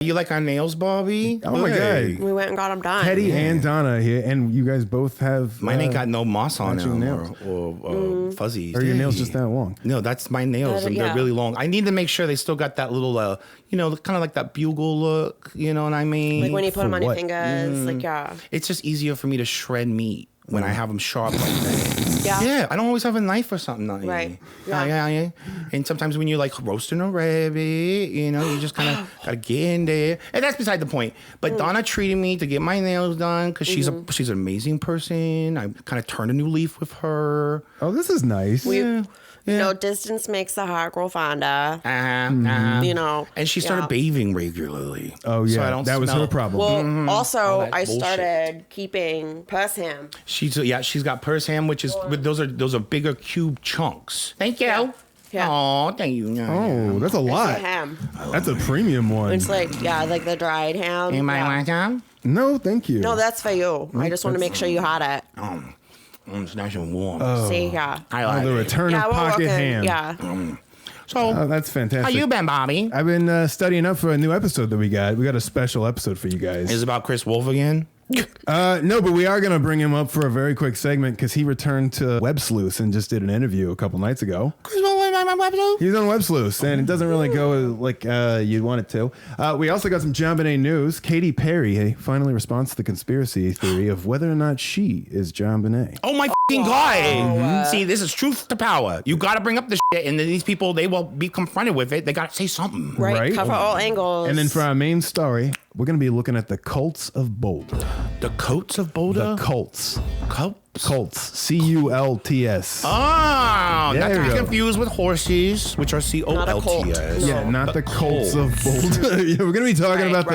You like our nails, Bobby? Oh my God. We went and got them done. Teddy and Donna here, and you guys both have... Mine ain't got no moss on them nails. or fuzzy. Are your nails just that long? No, that's my nails. And they're really long. I need to make sure they still got that little, kind of like that bugle look. You know what I mean? Like when you put them on your fingers. It's just easier for me to shred meat when I have them sharp like that. Yeah. I don't always have a knife or something. Right. Yeah. And sometimes when you're like roasting a rabbit, you just kind of got to get in there. And that's beside the point. But Donna treated me to get my nails done because she's an amazing person. I kind of turned a new leaf with her. Oh, this is nice. Distance makes the heart grow fonder. And she started bathing regularly. Oh, yeah. So that was her problem. Well, also, I started keeping purse ham. She's got purse ham, which is those are bigger cube chunks. Thank you. Yeah. Oh, thank you. Oh, that's a lot. It's a ham. That's a premium one. It's like the dried ham. You might want some? No, thank you. No, that's for you. I just want to make sure you had it. It's nice and warm. See, yeah. I like the it. return of pocket ham. Yeah. So that's fantastic. How you been, Bobby? I've been studying up for a new episode that we got. We got a special episode for you guys. Is it about Chris Wolf again? No, but we are going to bring him up for a very quick segment because he returned to Websleuths and just did an interview a couple nights ago. Chris Wolf on Websleuths? He's on Websleuths, and it doesn't really go like you'd want it to. We also got some JonBenet news. Katy Perry finally responds to the conspiracy theory of whether or not she is JonBenet. Oh my fucking God. See, this is truth to power. You got to bring up the shit, and then these people, they will be confronted with it. They got to say something. Right. Cover all angles. And then for our main story, we're going to be looking at the Cults of Boulder. The Cults of Boulder? The Cults. Cults? C-U-L-T-S. Oh, not to be confused with horses, which are C-O-L-T-S. Yeah, not the Cults of Boulder. We're going to be talking about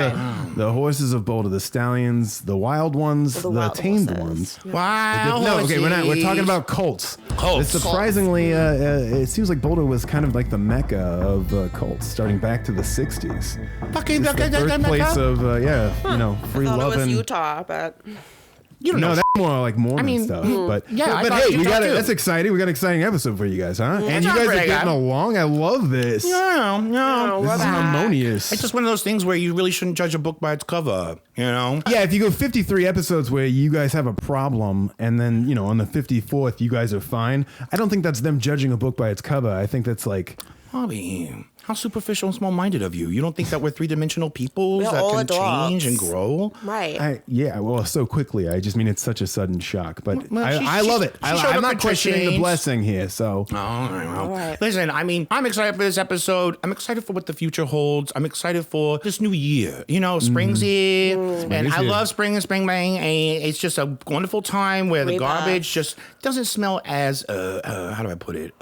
the horses of Boulder, the stallions, the wild ones, the tamed ones. Wow. No, okay, we're talking about cults. It's surprisingly, it seems like Boulder was kind of like the mecca of cults, starting back to the 60s. Fucking the birthplace of, free I thought love it was and Utah, but... You don't know. That's more like Mormon stuff. But hey, that's exciting. We got an exciting episode for you guys, huh? And you guys are getting along. I love this. Yeah. This is harmonious. It's just one of those things where you really shouldn't judge a book by its cover, Yeah, if you go 53 episodes where you guys have a problem and then, on the 54th, you guys are fine, I don't think that's them judging a book by its cover. I think that's like... Bobby, how superficial and small-minded of you. You don't think that we're three-dimensional peoples that can change and grow? Right. So quickly. I just mean it's such a sudden shock. But I love it. I'm not questioning the blessing here, so... All right. Listen, I'm excited for this episode. I'm excited for what the future holds. I'm excited for this new year. Spring's here, and I love spring and spring bang. And it's just a wonderful time where the garbage just doesn't smell as, how do I put it,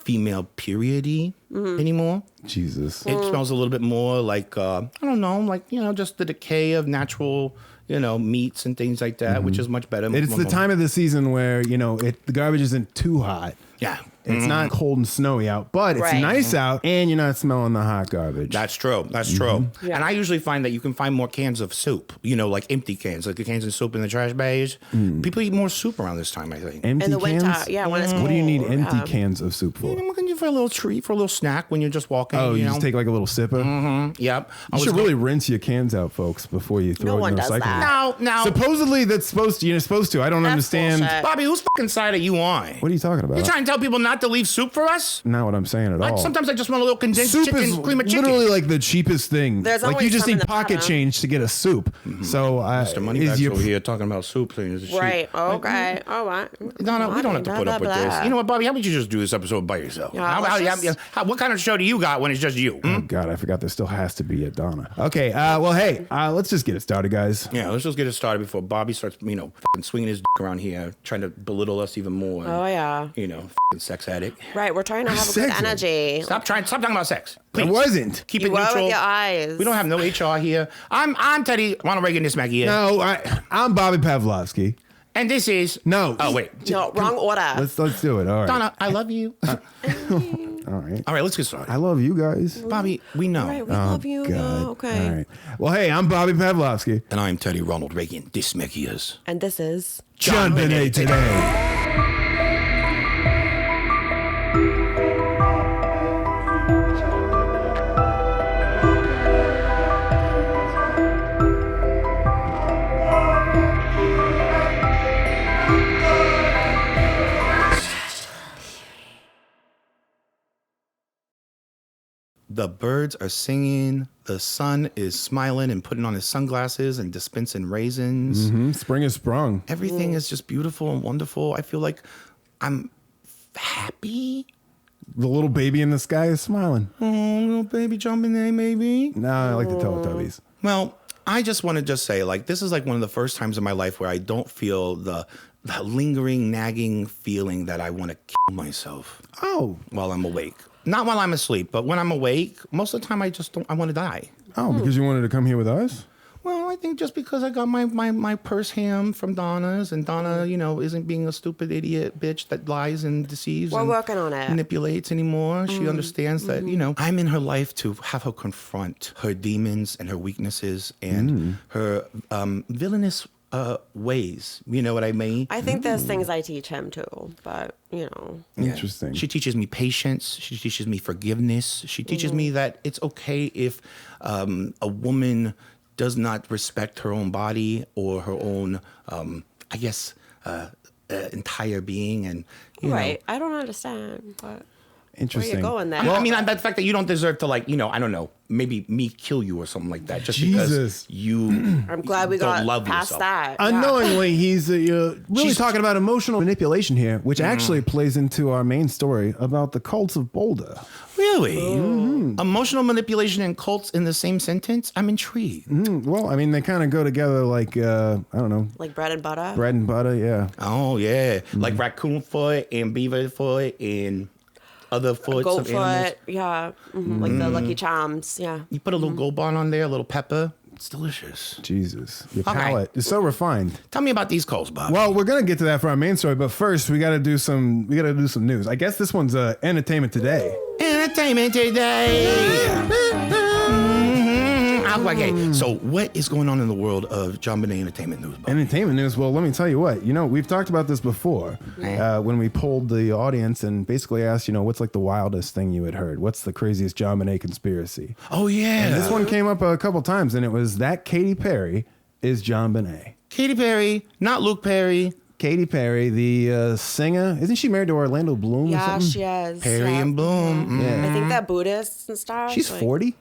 female period-y anymore. Jesus. It smells a little bit more like, I don't know, just the decay of natural, meats and things like that, which is much better. It's the time of the season where, the garbage isn't too hot. Yeah. It's not cold and snowy out, but it's nice out, and you're not smelling the hot garbage. That's true. True. Yeah. And I usually find that you can find more cans of soup, like empty cans, like the cans of soup in the trash bags. People eat more soup around this time, I think. Empty in the cans? winter, when it's cold. What do you need empty cans of soup for? I'm looking for a little treat, for a little snack when you're just walking. Oh, you just take like a little sipper? Yep. You should really rinse your cans out, folks, before you throw it in the recycling. That. No. Supposedly you're supposed to. I don't understand. Bullshit. Bobby, whose fucking side are you on? What are you talking about? You're trying to tell people not to leave soup for us? Not what I'm saying at all. Sometimes I just want a little condensed soup chicken, is cream of chicken. Literally like the cheapest thing. There's like you just need pocket bottom. change to get a soup. So Mr. Moneybags over here talking about soup things. Right. Okay. All right. No, we don't have to put up with this. You know what, Bobby? How about you just do this episode by yourself? What kind of show do you got when it's just you? Oh, God, I forgot there still has to be a Donna. Okay, let's just get it started, guys. Yeah, let's just get it started before Bobby starts, fucking swinging his dick around here, trying to belittle us even more. Oh, yeah. Fucking sex addict. Right, we're trying to have a good energy. Stop talking about sex. Please. I wasn't. Keep it neutral. With your eyes. We don't have no HR here. I'm Teddy Ronald Reagan this Maggie. No, I'm Bobby Pavlovsky. And this is... No. Oh, wait. No, wrong order. Let's do it. All right. Donna, I love you. All right. All right, let's get started. I love you guys. Bobby, we know. Right, we love you. God. Okay. All right. Well, hey, I'm Bobby Pavlovsky. And I'm Teddy Ronald Reagan. This Maggie is... And this is... JonBenet today. The birds are singing. The sun is smiling and putting on his sunglasses and dispensing raisins. Spring has sprung. Everything is just beautiful and wonderful. I feel like I'm happy. The little baby in the sky is smiling. Oh, little baby JonBenet, maybe. No, I like the Teletubbies. Well, I just want to just say, like, this is like one of the first times in my life where I don't feel the lingering, nagging feeling that I want to kill myself. Oh. While I'm awake. Not while I'm asleep, but when I'm awake, most of the time I want to die. Oh, because you wanted to come here with us? Well, I think just because I got my purse ham from Donna's, and Donna, isn't being a stupid idiot bitch that lies and deceives. We're and working on it. Manipulates anymore. She understands that, I'm in her life to have her confront her demons and her weaknesses and her villainous ways. You know what I mean? I think there's things I teach him too, but Interesting. She teaches me patience. She teaches me forgiveness. She teaches me that it's okay if a woman does not respect her own body or her own, entire being. And right. I don't understand, but Interesting. where you going there? Well, I mean, the fact that you don't deserve to, like, I don't know, maybe me kill you or something like that, just Jesus. because you. I'm glad we got love past yourself. that. Yeah. Unknowingly, he's really She's- talking about emotional manipulation here, which actually plays into our main story about the Cults of Boulder. Really? Emotional manipulation and cults in the same sentence? I'm intrigued. Well, I mean, they kind of go together like, I don't know, Like bread and butter. bread and butter, yeah. Oh, yeah. Like raccoon foot and beaver foot and other foots Goat of animals. foot, yeah. Like the Lucky Charms, yeah. You put a little gold bond on there, a little pepper. It's delicious. Jesus. Your Okay. palate is so refined. Tell me about these cults, Bob. Well, we're gonna get to that for our main story, but first we gotta do some news. I guess this one's entertainment today. Entertainment today. Okay, so what is going on in the world of JonBenet Entertainment News, Bob? Entertainment news. Well, let me tell you what. We've talked about this before when we polled the audience and basically asked, what's like the wildest thing you had heard? What's the craziest JonBenet conspiracy? Oh, yeah. And this one came up a couple times, and it was that Katy Perry is JonBenet. Katy Perry, not Luke Perry. Katy Perry, the singer, isn't she married to Orlando Bloom or Yeah, something? she is. Perry yeah. and Bloom. Yeah. I think they're Buddhists and stuff. She's like- 40.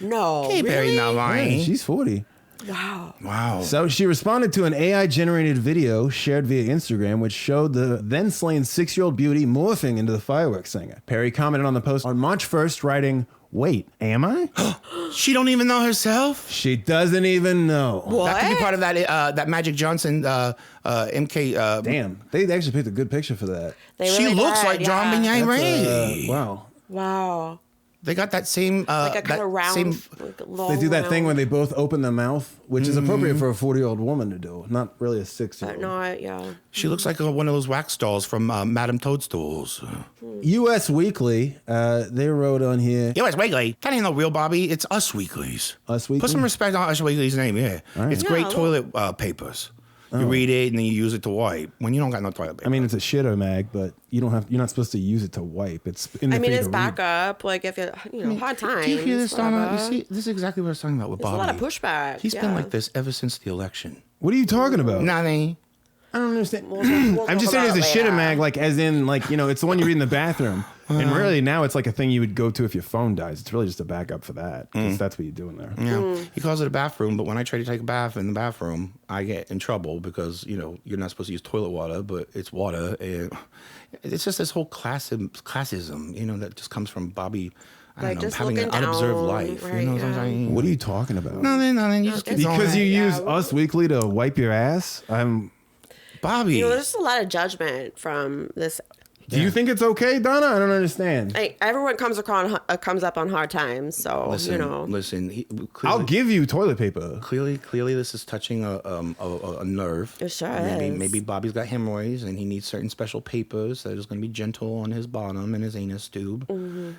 No. Katy Perry really? not Yeah, lying. she's 40. Wow. Wow. So she responded to an AI-generated video shared via Instagram, which showed the then-slain 6-year-old beauty morphing into the fireworks singer. Perry commented on the post on March 1st, writing, "Wait, am I?" She don't even know herself? She doesn't even know. What? That could be part of that Magic Johnson MK. Damn, they actually picked a good picture for that. They She really looks did, like yeah. JonBenet Ray. Wow. Wow. They got that same. Like a kind of round. Same, Like a long They do that thing round, where they both open their mouth, which is appropriate for a 40-year-old woman to do, not really a But 6-year-old. not, yeah. she looks like one of those wax dolls from Madame Toadstools. U.S. Weekly, they wrote on here, Yo, it's Weekly. That ain't no real Bobby. It's Us Weeklies. Us Weekly? Put some respect on Us Weekly's name, yeah. right. It's Yeah, great look. toilet papers. You read it and then you use it to wipe when you don't got no toilet paper. I mean, it's a shitter mag, but you're not supposed to use it to wipe. It's in there I mean, for you it's to read. backup. Like, if hard times. Do you hear this, Donna? You whatever. see, this is exactly what I was talking about with There's Bobby. a lot of pushback. He's been yeah. like this ever since the election. What are you talking about? Nothing. I don't understand. We'll I'm just talk saying about it's a it shitter later. mag, like as in, like, it's the one you read in the bathroom. And really now it's like a thing you would go to if your phone dies. It's really just a backup for that, because that's what you do in there. Yeah, he calls it a bathroom, but when I try to take a bath in the bathroom, I get in trouble because you're not supposed to use toilet water, but it's water, and it's just this whole classism, that just comes from Bobby. I don't Like, know, just having an looking unobserved down, life. right, You know what I'm yeah. saying? What are you talking about? Nothing. You just keep going. Because you Yeah. use Us Weekly to wipe your ass? Bobby. There's a lot of judgment from this. Do you think it's okay, Donna? I don't understand. Like, everyone comes up on hard times, so Listen. I'll give you toilet paper. Clearly, this is touching a nerve. It sure maybe, is. Maybe Bobby's got hemorrhoids and he needs certain special papers that is going to be gentle on his bottom and his anus tube.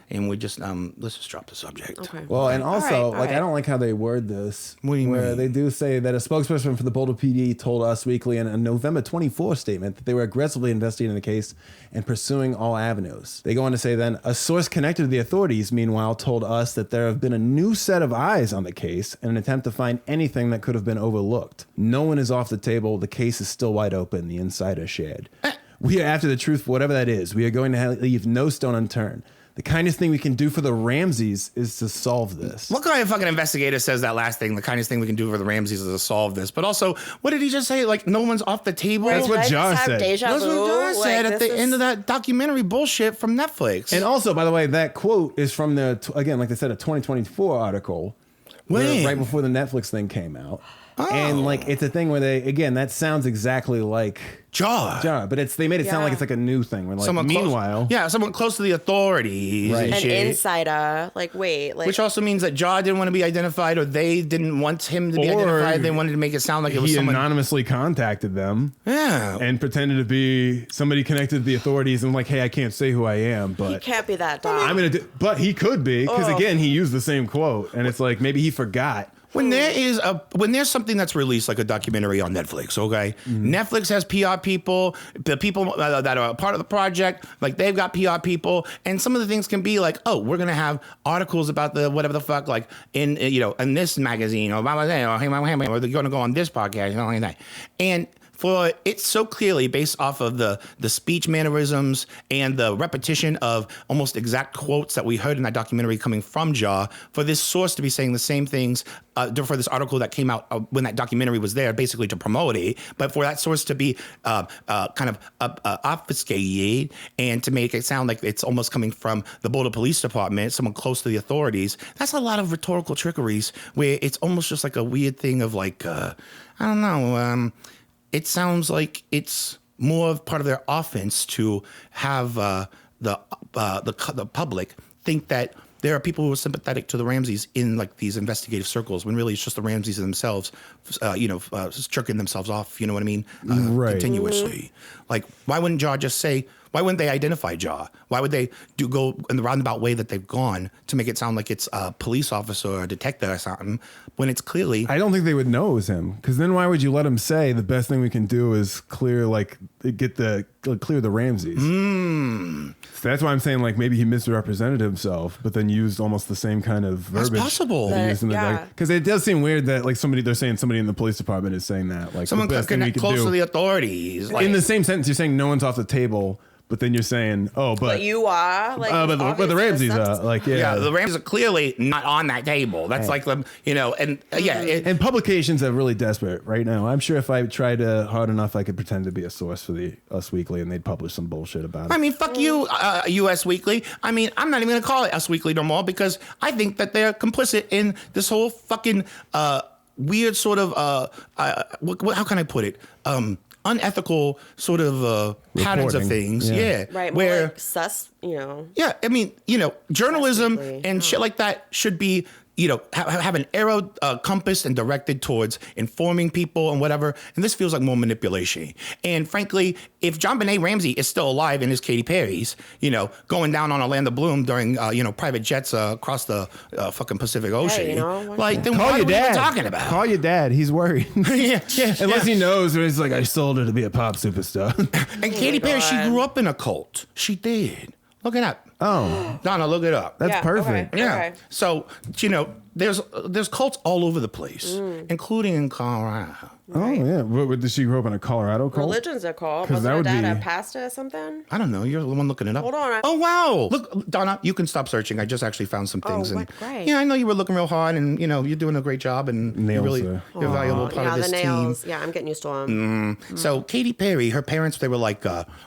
And we just let's just drop the subject. Okay. Well, and also, All right. I don't like how they word this. What do you where mean? they do say that a spokesperson for the Boulder PD told Us Weekly in a November 24 statement that they were aggressively investigating the case and pursuing all avenues. They go on to say then, a source connected to the authorities, meanwhile, told us that there have been a new set of eyes on the case in an attempt to find anything that could have been overlooked. No one is off the table. The case is still wide open, the insider shared. We are after the truth for whatever that is. We are going to leave no stone unturned. the kindest thing we can do for the Ramseys is to solve this. What kind of fucking investigator says that last thing? The kindest thing we can do for the Ramseys is to solve this. But also, what did he just say? Like, no one's off the table? That's what Josh said. That's what Josh said at the end of that documentary bullshit from Netflix. And also, by the way, that quote is from again, like they said, a 2024 article. Right before the Netflix thing came out. Oh. And like it's a thing where that sounds exactly like Jaw, but they made it sound like it's like a new thing. Where like someone close to the authorities, right? An insider, which also means that Jaw didn't want to be identified, or they didn't want him to be identified. They wanted to make it sound like it was someone anonymously contacted them, and pretended to be somebody connected to the authorities, and like, hey, I can't say who I am, but he can't be that dumb. But he could be because again, he used the same quote, and it's like maybe he forgot. When there's something that's released like a documentary on Netflix, okay? Mm-hmm. Netflix has PR people, the people that are a part of the project, like they've got PR people, and some of the things can be like, oh, we're gonna have articles about the whatever the fuck, like in this magazine or blah, blah, blah, or they're gonna go on this podcast, like that, and. For it's so clearly based off of the speech mannerisms and the repetition of almost exact quotes that we heard in that documentary coming from Jaw, for this source to be saying the same things for this article that came out when that documentary was there, basically to promote it, but for that source to be kind of obfuscated and to make it sound like it's almost coming from the Boulder Police Department, someone close to the authorities, that's a lot of rhetorical trickeries where it's almost just like a weird thing of like, I don't know, it sounds like it's more of part of their offense to have the public think that there are people who are sympathetic to the Ramseys in like these investigative circles, when really it's just the Ramseys themselves, jerking themselves off. You know what I mean? Continuously. Like, why wouldn't Jaw just say? Why wouldn't they identify Jaw? Why would they go in the roundabout way that they've gone to make it sound like it's a police officer or a detective or something, when it's clearly... I don't think they would know it was him, because then why would you let him say the best thing we can do is clear the Ramseys? So that's why I'm saying like maybe he misrepresented himself, but then used almost the same kind of verbiage. That's possible. Because it does seem weird that like they're saying somebody in the police department is saying that. Like someone the best thing we could close do. to the authorities. In the same sentence, you're saying no one's off the table. But then you're saying, but you are, like, but the Ramseys are, like, the Ramseys are clearly not on that table. That's like them, and and publications are really desperate right now. I'm sure if I tried hard enough, I could pretend to be a source for the Us Weekly, and they'd publish some bullshit about it. I mean, fuck you, US Weekly. I mean, I'm not even gonna call it Us Weekly no more, because I think that they're complicit in this whole fucking weird sort of how can I put it? Unethical sort of patterns of things. Yeah. Right. Where like sus, Yeah. I mean, journalism and shit like that should be, have an arrow compassed and directed towards informing people and whatever. And this feels like more manipulation. And frankly, if JonBenet Ramsey is still alive in his Katy Perry's, going down on Orlando Bloom during, private jets across the fucking Pacific Ocean, then what are we even talking about? Call your dad. He's worried. Unless he knows, or he's like, I sold her to be a pop superstar. And Katy Perry, she grew up in a cult. She did. Look it up. Oh, Donna, look it up. That's perfect. Okay. Yeah. So, there's cults all over the place, including in Colorado. Right. Oh, yeah. Did she grow up in a Colorado cult? Religion's a cult. Was her dad a pastor or something? I don't know. You're the one looking it up. Hold on. Oh, wow. Look, Donna, you can stop searching. I just actually found some things. Great. Yeah, I know you were looking real hard, and, you're doing a great job, and nails you're a valuable part of this the nails. team. Yeah, I'm getting used to them. So Katy Perry, her parents, they were like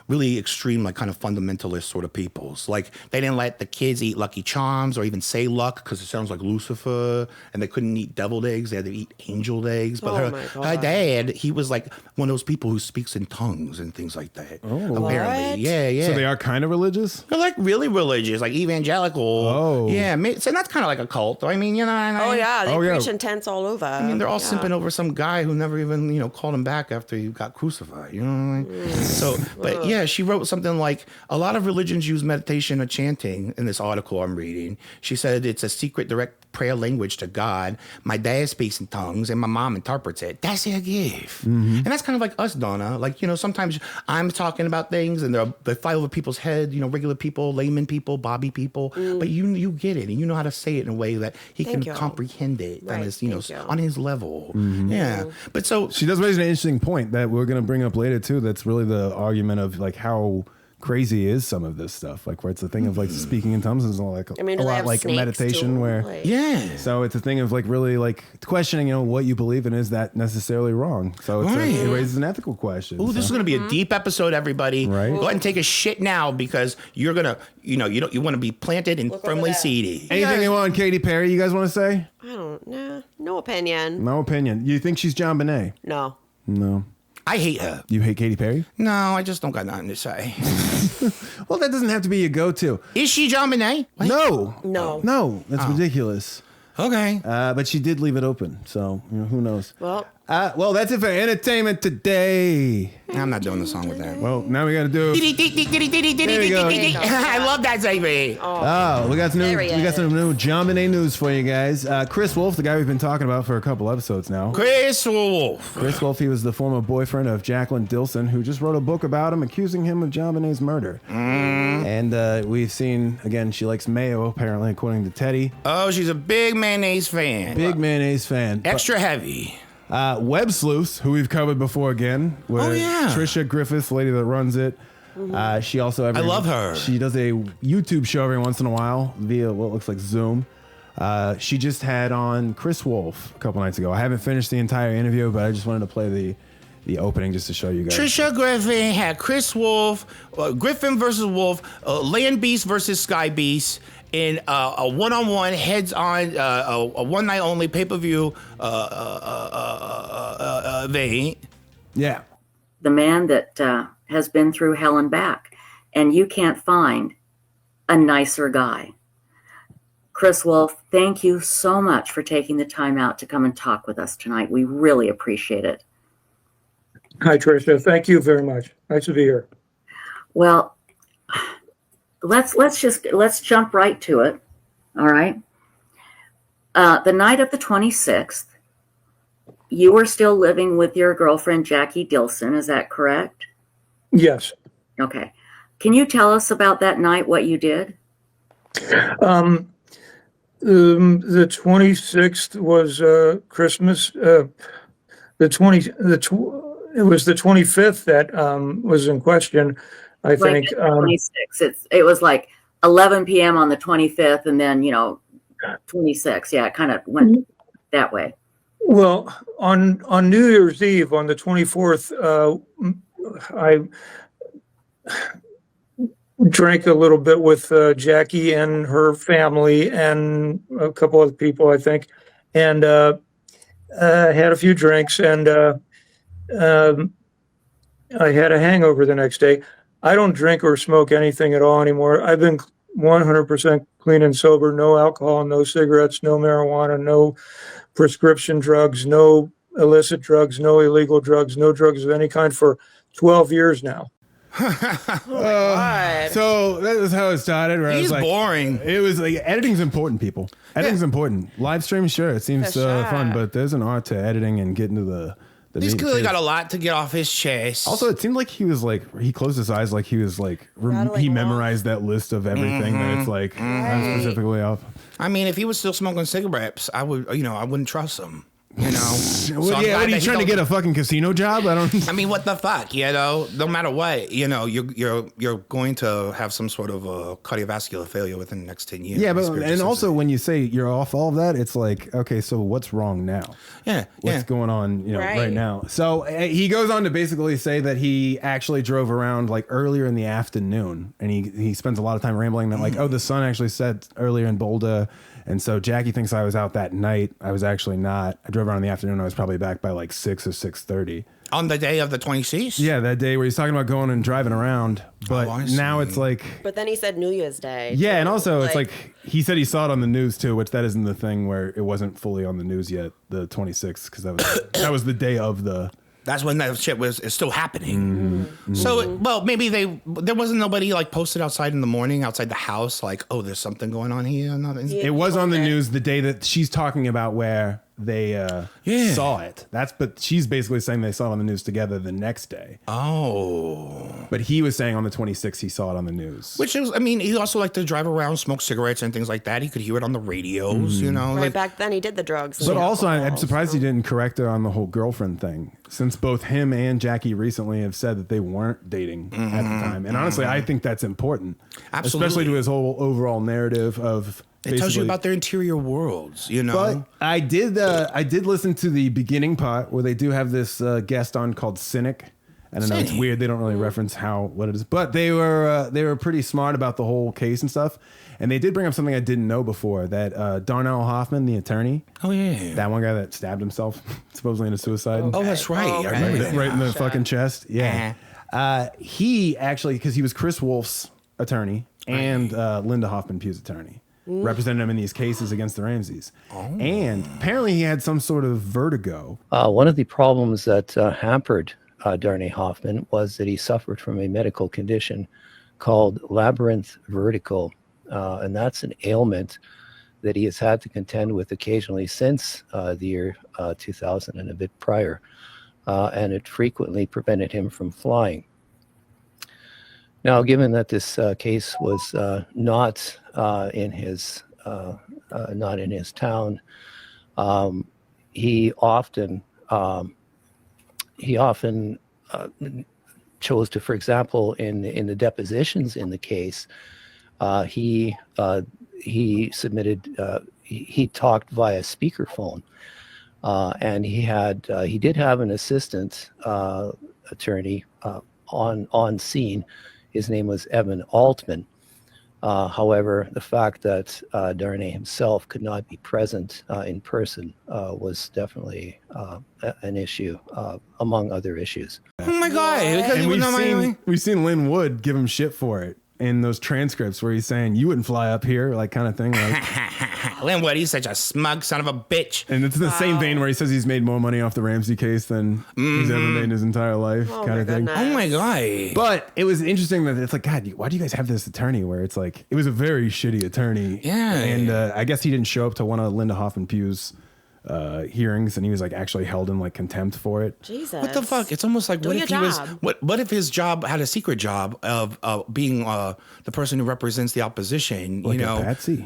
really extreme, like kind of fundamentalist sort of peoples. Like they didn't let the kids eat Lucky Charms or even say luck because it sounds like Lucifer, and they couldn't eat deviled eggs. They had to eat angel eggs. But her dad, he was like one of those people who speaks in tongues and things like that. Oh, apparently. Yeah. So they are kind of religious? They're like really religious, like evangelical. Oh. Yeah. So that's kind of like a cult. I mean, Oh, yeah. They preach in tents all over. I mean, they're all simping over some guy who never even, called him back after he got crucified. You know what I mean? So, but yeah, she wrote something like, a lot of religions use meditation or chanting in this article I'm reading. She said it's a secret direct prayer language to God. My dad speaks in tongues and my mom interprets it. That's their gift. And that's kind of like us, Donna. Like, sometimes I'm talking about things and they fly over people's head, regular people, layman people, Bobby people, but you get it and you know how to say it in a way that he can comprehend it on his, on his level. Yeah. But so she does raise an interesting point that we're going to bring up later too. That's really the argument of like how crazy is some of this stuff. Like where it's a thing of like speaking in tongues is like I mean, a do they lot have like snakes meditation too? where Like- Yeah. so it's a thing of like really like questioning, what you believe in, is that necessarily wrong? So it's Right. it raises an ethical question. Ooh, this is going to be a deep episode, everybody. Right. Go ahead and take a shit now because you're going to, you want to be planted and over firmly that. seated. Anything you want, Katy Perry, you guys want to say? I don't know. No opinion. No opinion. You think she's JonBenet? No. No. I hate her. You hate Katy Perry? No, I just don't got nothing to say. Well, that doesn't have to be your go-to. Is she JonBenet? No. No. No, that's ridiculous. Okay. But she did leave it open, so who knows? Well, Well, that's it for entertainment today. I'm not doing the song with that. Well, now we got to do. I love that segment. Oh, we got some There he new JonBenet news for you guys. Chris Wolf, the guy we've been talking about for a couple episodes now. Chris Wolf. Chris Wolf, he was the former boyfriend of Jacqueline Dilson, who just wrote a book about him, accusing him of JonBenet's murder. And we've seen, again, she likes mayo, apparently, according to Teddy. Oh, she's a big mayonnaise fan. Big mayonnaise fan. Extra heavy. Websleuths, who we've covered before again. Oh, yeah. Trisha Griffiths, the lady that runs it. She also I love her. She does a YouTube show every once in a while via what looks like Zoom. She just had on Chris Wolf a couple nights ago. I haven't finished the entire interview, but I just wanted to play the opening just to show you guys. Trisha Griffin had Chris Wolf, Griffin versus Wolf, Land Beast versus Sky Beast, in a one-on-one, heads-on, a one-night only pay-per-view vein. Yeah. The man that has been through hell and back, and you can't find a nicer guy. Chris Wolf, thank you so much for taking the time out to come and talk with us tonight. We really appreciate it. Hi, Tricia. Thank you very much. Nice to be here. Well, let's jump right to it. All right. The night of the 26th, you were still living with your girlfriend, Jackie Dilson. Is that correct? Yes. Okay. Can you tell us about that night, what you did? The 26th was Christmas. It was the 25th that was in question, I think. 26. It was like 11 p.m. on the 25th, and then 26. Yeah, it kind of went that way. Well, on New Year's Eve, on the 24th, I drank a little bit with Jackie and her family and a couple other people, I think, and had a few drinks, and I had a hangover the next day. I don't drink or smoke anything at all anymore. I've been 100% clean and sober, no alcohol, no cigarettes, no marijuana, no prescription drugs, no illicit drugs, no illegal drugs, no drugs of any kind for 12 years now. God. So that was how it started. Where I He's was like, boring. It was like editing's important, people. Editing's important. Live stream, sure, it seems For sure. fun, but there's an art to editing and getting to the He's meat and clearly got a potatoes. lot to get off his chest. Also, it seemed like he was like he closed his eyes, like he was like Rattling he off. memorized that list of everything that it's like specifically off. I mean, if he was still smoking cigarettes, I wouldn't trust him. So I'm What are glad you that he trying to don't- get a fucking casino job? I don't. I mean, what the fuck, No matter what, you're going to have some sort of cardiovascular failure within the next 10 years. Yeah, but Spiritual and also sensitivity. when you say you're off all of that, it's like, okay, so what's wrong now? What's going on, right Right. now? So he goes on to basically say that he actually drove around like earlier in the afternoon, and he spends a lot of time rambling that like, oh, the sun actually set earlier in Boulder. And so Jackie thinks I was out that night. I was actually not. I drove around in the afternoon. I was probably back by like 6 or 6:30. on the day of the 26th. Yeah, that day where he's talking about going and driving around. But I now see. it's like, But then he said New Year's Day. yeah, and too. also it's like he said he saw it on the news too, which that isn't the thing where it wasn't fully on the news yet, the 26th, because that was the day of the. That's when that shit is still happening. So, well, maybe there wasn't nobody like posted outside in the morning outside the house like, oh, there's something going on here. Nothing. It was on the news the day that she's talking about where they saw it. But she's basically saying they saw it on the news together the next day. Oh. But he was saying on the 26th he saw it on the news. Which is, I mean, he also liked to drive around, smoke cigarettes and things like that. He could hear it on the radios, you know. Right back then, he did the drugs. But also, I'm surprised he didn't correct her on the whole girlfriend thing, since both him and Jackie recently have said that they weren't dating at the time. And honestly, I think that's important. Absolutely. Especially to his whole overall narrative of... It tells you about their interior worlds, you know. But I did listen to the beginning part where they do have this guest on called Cynic. I don't know, it's weird. They don't really reference what it is. But they were pretty smart about the whole case and stuff. And they did bring up something I didn't know before, that Darnell Hoffman, the attorney. Oh, yeah. That one guy that stabbed himself, supposedly in a suicide. Oh, that's right. I remember that. Right in the fucking chest. Yeah. He actually, because he was Chris Wolf's attorney and Linda Hoffman-Pugh's attorney. Represented him in these cases against the Ramseys. And apparently he had some sort of vertigo. One of the problems that hampered Darnay Hoffman was that he suffered from a medical condition called labyrinth vertigo. And that's an ailment that he has had to contend with occasionally since the year 2000 and a bit prior. And it frequently prevented him from flying. Now, given that this case was not in his town, he often chose to, for example, in the depositions in the case, he talked via speakerphone, and he did have an assistant attorney on scene. His name was Evan Altman. However, the fact that Darnay himself could not be present in person was definitely an issue, among other issues. Oh my God! And we've seen Lynn Wood give him shit for it in those transcripts where he's saying you wouldn't fly up here, like kind of thing. Like, Lynn Wood, he's such a smug son of a bitch. And it's the same vein where he says he's made more money off the Ramsey case than he's ever made in his entire life, kind of thing. Oh my God! But it was interesting that it's like, God, why do you guys have this attorney? Where it's like, it was a very shitty attorney. Yeah. And I guess he didn't show up to one of Linda Hoffman-Pugh's hearings, and he was like actually held in like contempt for it. Jesus. What the fuck? It's almost like, what if his job had a secret job of being the person who represents the opposition? Like you know, a patsy.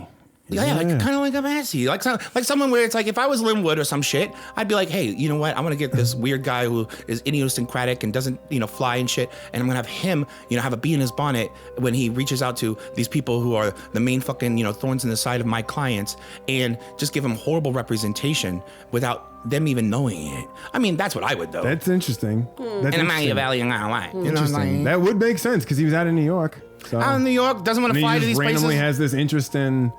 Yeah, like kind of like a Massey, like someone where it's like, if I was Linwood or some shit, I'd be like, hey, you know what? I'm gonna get this weird guy who is idiosyncratic and doesn't, fly and shit, and I'm gonna have him, have a bee in his bonnet when he reaches out to these people who are the main fucking, thorns in the side of my clients, and just give him horrible representation without them even knowing it. I mean, that's what I would do. That's interesting. That's and I'm not evaluating how I. Interesting. That would make sense because he was out in New York. So. Out in New York, doesn't want to fly to these places. Randomly has this interest in.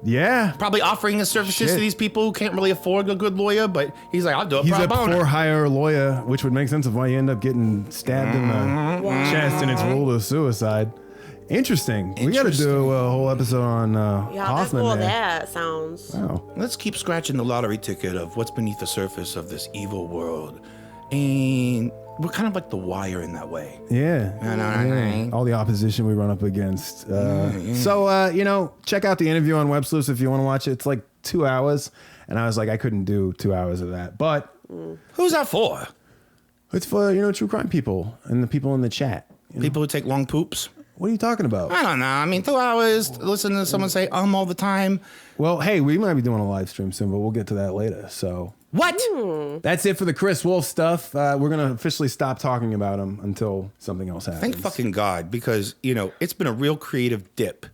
Yeah. Probably offering his services to these people who can't really afford a good lawyer, but he's like, I'll do it. He's a for-hire lawyer, which would make sense of why you end up getting stabbed in the chest and it's ruled a suicide. Interesting. We got to do a whole episode on Hoffman. Well, that sounds. Wow. Let's keep scratching the lottery ticket of what's beneath the surface of this evil world. And we're kind of like The Wire in that way. Yeah. You know what I mean? All the opposition we run up against. So, check out the interview on Websleuths if you want to watch it. It's like 2 hours. And I was like, I couldn't do 2 hours of that. But who's that for? It's for, true crime people and the people in the chat. People who take long poops? What are you talking about? I don't know. I mean, 2 hours, listen to someone say all the time. Well, hey, we might be doing a live stream soon, but we'll get to that later. So what? That's it for the Chris Wolf stuff. We're going to officially stop talking about him until something else happens. Thank fucking God, because, it's been a real creative dip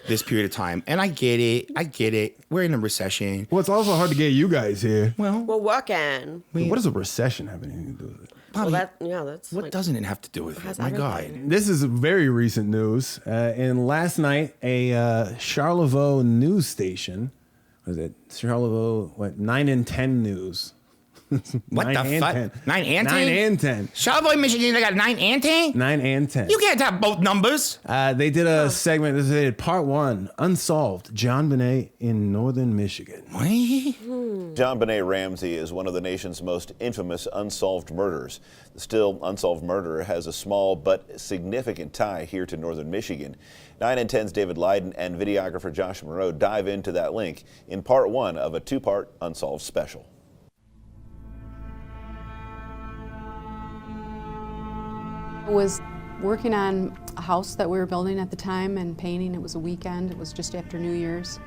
this period of time. And I get it. We're in a recession. Well, it's also hard to get you guys here. Well, we're working. What does a recession have anything to do with it? Bobby, that's what doesn't it have to do with it? My God. This is very recent news. And last night, a Charlevoix news station, was it Charlevoix, 9 and 10 News? What the fuck? 9 and 10? 9 and 10. Charlevoix, Michigan, they got 9 and 10? 9 and 10. You can't have both numbers. They did a segment. They did part 1, Unsolved, JonBenet in northern Michigan. What? JonBenet Ramsey is one of the nation's most infamous unsolved murders. The still unsolved murder has a small but significant tie here to northern Michigan. 9 and 10's David Leiden and videographer Josh Moreau dive into that link in part 1 of a 2-part Unsolved special. I was working on a house that we were building at the time and painting. It was a weekend. It was just after New Year's.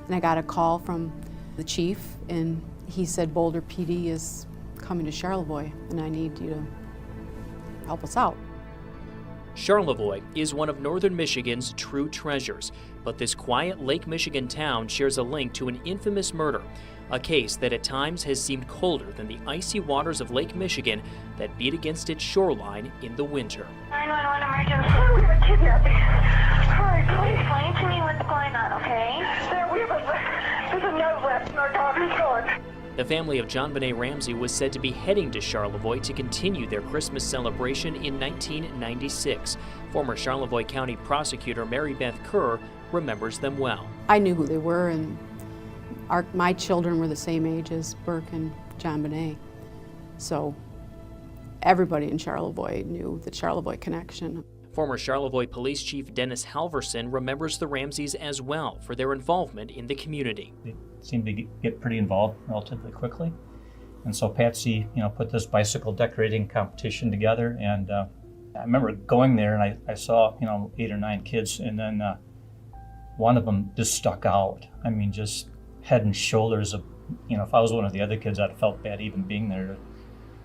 And I got a call from the chief, and he said Boulder PD is coming to Charlevoix, and I need you to help us out. Charlevoix is one of northern Michigan's true treasures, but this quiet Lake Michigan town shares a link to an infamous murder, a case that at times has seemed colder than the icy waters of Lake Michigan that beat against its shoreline in the winter. 911 emergency. We have a kidnapping. Hurry, please explain to me what's going on, okay? There's a note left in our daughter's car. The family of JonBenet Ramsey was said to be heading to Charlevoix to continue their Christmas celebration in 1996. Former Charlevoix County prosecutor Mary Beth Kerr remembers them well. I knew who they were, and my children were the same age as Burke and JonBenet. So everybody in Charlevoix knew the Charlevoix connection. Former Charlevoix Police Chief Dennis Halverson remembers the Ramseys as well for their involvement in the community. They seemed to get pretty involved relatively quickly. And so Patsy, put this bicycle decorating competition together. And I remember going there and I saw, 8 or 9 kids, and then one of them just stuck out. I mean, just head and shoulders of, if I was one of the other kids, I'd have felt bad even being there.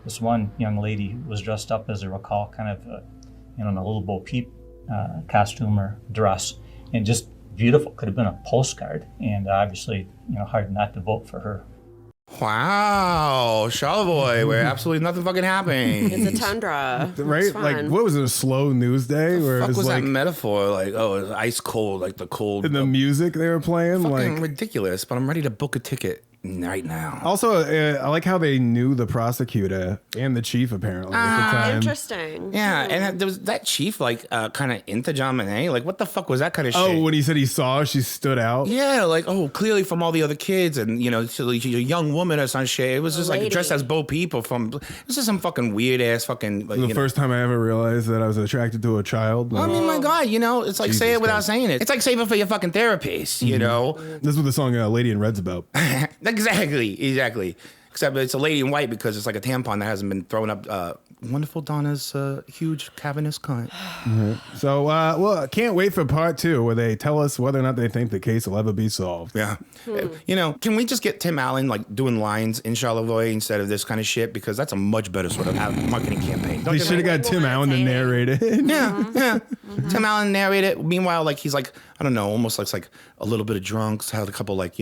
This one young lady was dressed up, as I recall, kind of, in a little Bo Peep costume or dress, and just beautiful. Could have been a postcard, and obviously, hard not to vote for her. Wow, Charlevoix, where absolutely nothing fucking happened. It's a tundra. Right? Like, what was it, a slow news day? Where Fuck it was that like metaphor? Like, oh, it was ice cold, like the cold. and the music they were playing, fucking like ridiculous. But I'm ready to book a ticket right now. Also, I like how they knew the prosecutor and the chief apparently at the time. Interesting. Yeah, and there was that chief like kind of into JonBenet. Like, what the fuck was that kind of shit? Oh, when he said he saw her, she stood out. Yeah, like, oh, clearly from all the other kids, and she's a young woman or some shit. It was just like dressed as Bo Peep or from. This is some fucking weird ass fucking. Like, the first time I ever realized that I was attracted to a child. I mean, my God, it's like, Jesus say it without Christ. saying it. It's like save it for your fucking therapist, This is what the song "Lady in Red's" about. Exactly. Except it's a lady in white because it's like a tampon that hasn't been thrown up. Wonderful Donna's huge cavernous cunt. So, well, I can't wait for part 2 where they tell us whether or not they think the case will ever be solved. Yeah. Can we just get Tim Allen like doing lines in Charlevoix instead of this kind of shit? Because that's a much better sort of marketing campaign. They should have got Tim Allen to narrate it. Yeah. Tim Allen narrated. Meanwhile, like he's like, I don't know, almost like a little bit of drunks, had a couple like,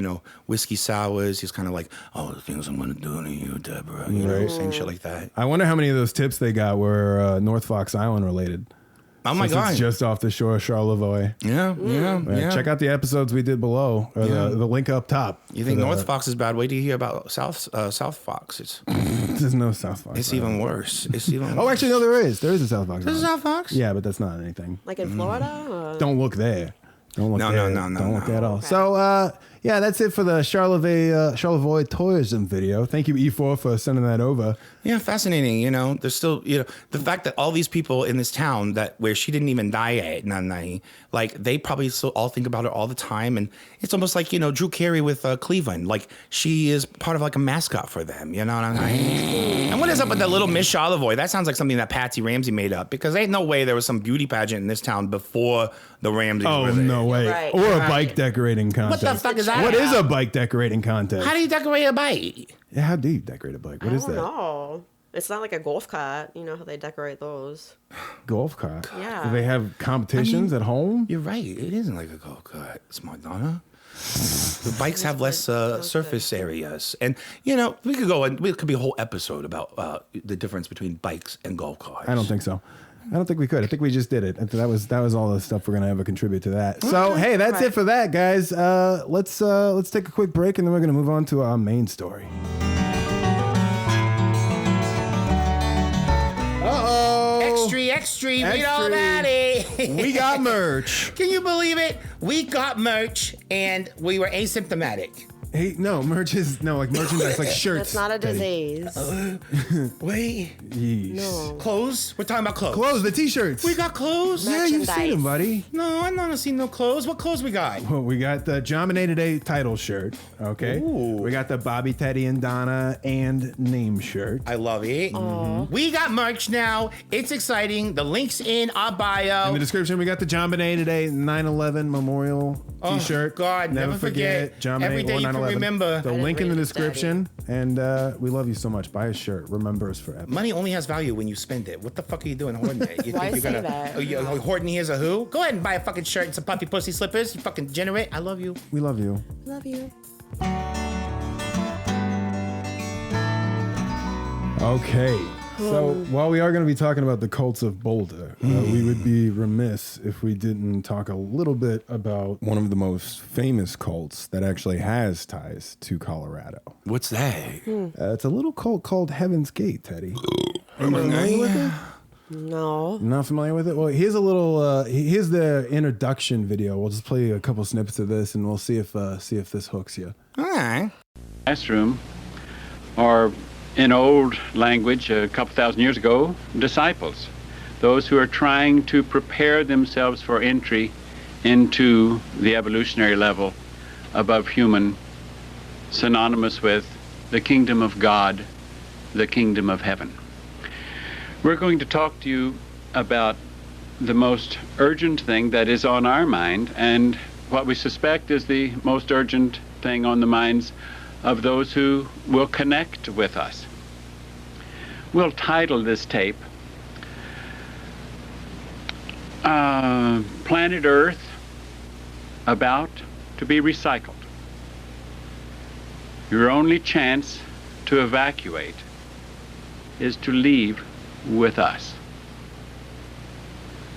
whiskey sours. He's kind of like, oh, the things I'm going to do to you, Deborah. Saying shit like that. I wonder how many of those tips they got were North Fox Island related. Oh my God. It's just off the shore of Charlevoix. Yeah. Check out the episodes we did below, or the link up top. You think North Fox is bad? Wait till you hear about South Fox. There's no South Fox. It's even worse. Oh, actually, no, there is. There is a South Fox. There's a South Fox? Yeah, but that's not anything. Like in Florida? Or? Don't look there. Don't look there. No. Don't look there at all. Okay. So, yeah, that's it for the Charlevoix tourism video. Thank you, E4, for sending that over. Yeah, fascinating. There's still, the fact that all these people in this town where she didn't even die at, Nani, like they probably still all think about her all the time. And it's almost like, Drew Carey with Cleveland. Like she is part of like a mascot for them. You know what I'm saying? And what is up with that little Miss Charlevoix? That sounds like something that Patsy Ramsey made up, because ain't no way there was some beauty pageant in this town before the Ramseys. Oh, no way. Right. Or a bike decorating contest. What the fuck is that? What is a bike decorating contest? How do you decorate a bike? Yeah, how do you decorate a bike? What is that? I don't know. It's not like a golf cart. You know how they decorate those. Golf cart? Yeah. Do they have competitions at home? You're right. It isn't like a golf cart. It's Madonna. The bikes have less surface areas. And, we could go and it could be a whole episode about the difference between bikes and golf carts. I don't think so. I don't think we could. I think we just did it. That was all the stuff we're gonna ever contribute to that. So hey, that's it for that, guys. Let's take a quick break, and then we're gonna move on to our main story. Extra, read all about it. We got merch. Can you believe it? We got merch, and we were asymptomatic. Hey, no, merchandise, like shirts. It's not a disease. Wait. Yeesh. No. Clothes? We're talking about clothes. Clothes, the t-shirts. We got clothes? Yeah, you've seen them, buddy. No, I'm not seeing no clothes. What clothes we got? Well, we got the JonBenet Today title shirt, okay? Ooh. We got the Bobby, Teddy, and Donna and name shirt. I love it. We got merch now. It's exciting. The link's in our bio. In the description, we got the JonBenet Today 9/11 Memorial t-shirt. God, never forget. JonBenet Every day or you can 9/11. remember. The link in the description. And we love you so much. Buy a shirt. Remember us forever. Money only has value when you spend it. What the fuck are you doing hoarding it? You Why think say you're that? Oh, you hoarding here's a who? Go ahead and buy a fucking shirt and some puffy pussy slippers. You fucking degenerate. I love you. We love you. Love you. Okay. So while we are going to be talking about the Cults of Boulder, we would be remiss if we didn't talk a little bit about one of the most famous cults that actually has ties to Colorado. What's that? It's a little cult called Heaven's Gate, Teddy. Are you familiar with it? No. Not familiar with it? Well, here's a little, here's the introduction video. We'll just play a couple snippets of this and we'll see if this hooks you. All right. Classroom, or in old language, a couple thousand years ago, disciples. Those who are trying to prepare themselves for entry into the evolutionary level above human, synonymous with the kingdom of God, the kingdom of heaven. We're going to talk to you about the most urgent thing that is on our mind, and what we suspect is the most urgent thing on the minds of those who will connect with us. We'll title this tape Planet Earth About to be Recycled. Your only chance to evacuate is to leave with us.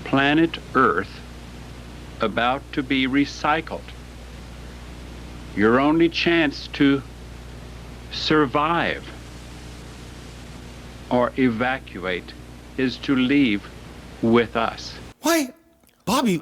Planet Earth about to be recycled. Your only chance to survive or evacuate is to leave with us. What? Bobby,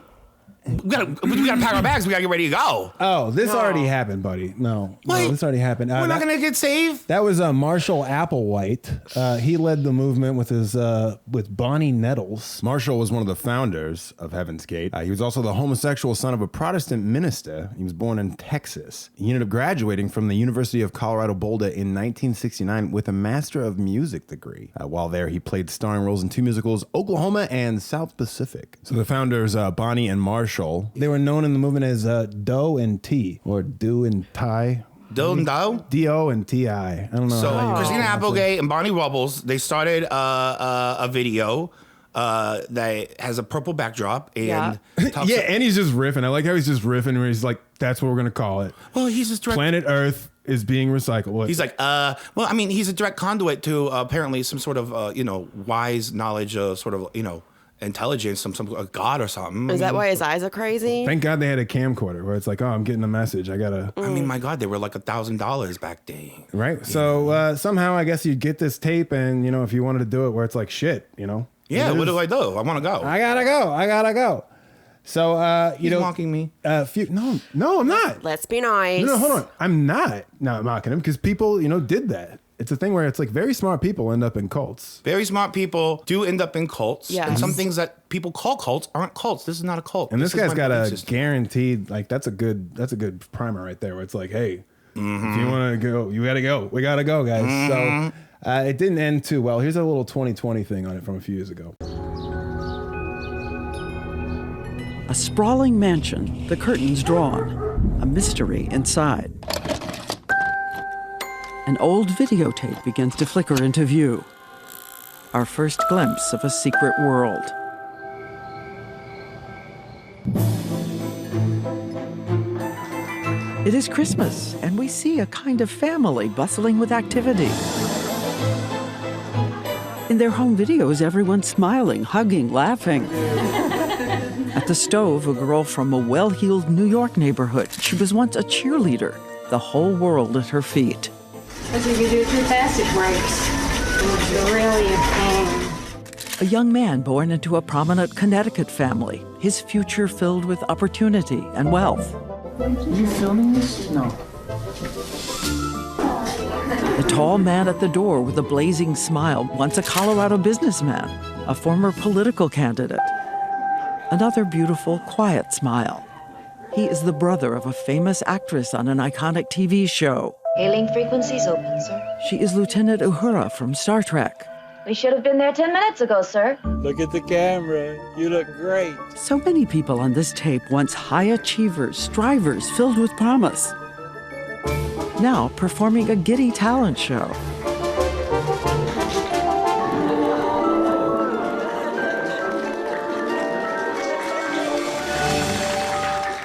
we gotta pack our bags. We gotta get ready to go. Oh, this already happened, buddy. No, this already happened. We're not gonna get saved. That was Marshall Applewhite. He led the movement with his with Bonnie Nettles. Marshall was one of the founders of Heaven's Gate. He was also the homosexual son of a Protestant minister. He was born in Texas. He ended up graduating from the University of Colorado Boulder in 1969 with a Master of Music degree. While there, he played starring roles in two musicals, Oklahoma and South Pacific. So the founders, Bonnie and Marshall, they were known in the movement as Doe and T, or Do and Tie. Do and Doe? D-O and T-I. I don't know. So Christina Applegate and Bonnie Rubbles, they started a video that has a purple backdrop. And and he's just riffing. I like how he's just riffing where he's like, that's what we're going to call it. Well, he's just Planet Earth is being recycled. What? He's like, well, I mean, he's a direct conduit to apparently some sort of, wise knowledge, sort of, intelligence, some god or something. Is that why his eyes are crazy? Thank God they had a camcorder where it's like, oh, I'm getting a message. I gotta. I mean, my God, they were like $1,000 back then. Right. So somehow I guess you get this tape, and if you wanted to do it where it's like shit, Yeah. What do I do? I want to go. I gotta go. So He's mocking me. No, I'm not. Let's be nice. No, hold on. I'm not mocking him because people, did that. It's a thing where it's like very smart people end up in cults. Very smart people do end up in cults. Yeah. And some things that people call cults aren't cults. This is not a cult. And this guy's got a guaranteed, like, that's a good primer right there where it's like, hey, if you want to go, you got to go. We got to go, guys. So it didn't end too well. Here's a little 2020 thing on it from a few years ago. A sprawling mansion, the curtains drawn, a mystery inside. An old videotape begins to flicker into view. Our first glimpse of a secret world. It is Christmas, and we see a kind of family bustling with activity. In their home videos, everyone's smiling, hugging, laughing. At the stove, a girl from a well-heeled New York neighborhood. She was once a cheerleader, the whole world at her feet. That's what you do through passage breaks. You're really in pain. A young man born into a prominent Connecticut family, his future filled with opportunity and wealth. Are you filming this? No. The tall man at the door with a blazing smile, once a Colorado businessman, a former political candidate. Another beautiful, quiet smile. He is the brother of a famous actress on an iconic TV show. Hailing frequencies open, sir. She is Lieutenant Uhura from Star Trek. We should have been there 10 minutes ago, sir. Look at the camera. You look great. So many people on this tape once high achievers, strivers filled with promise. Now performing a giddy talent show.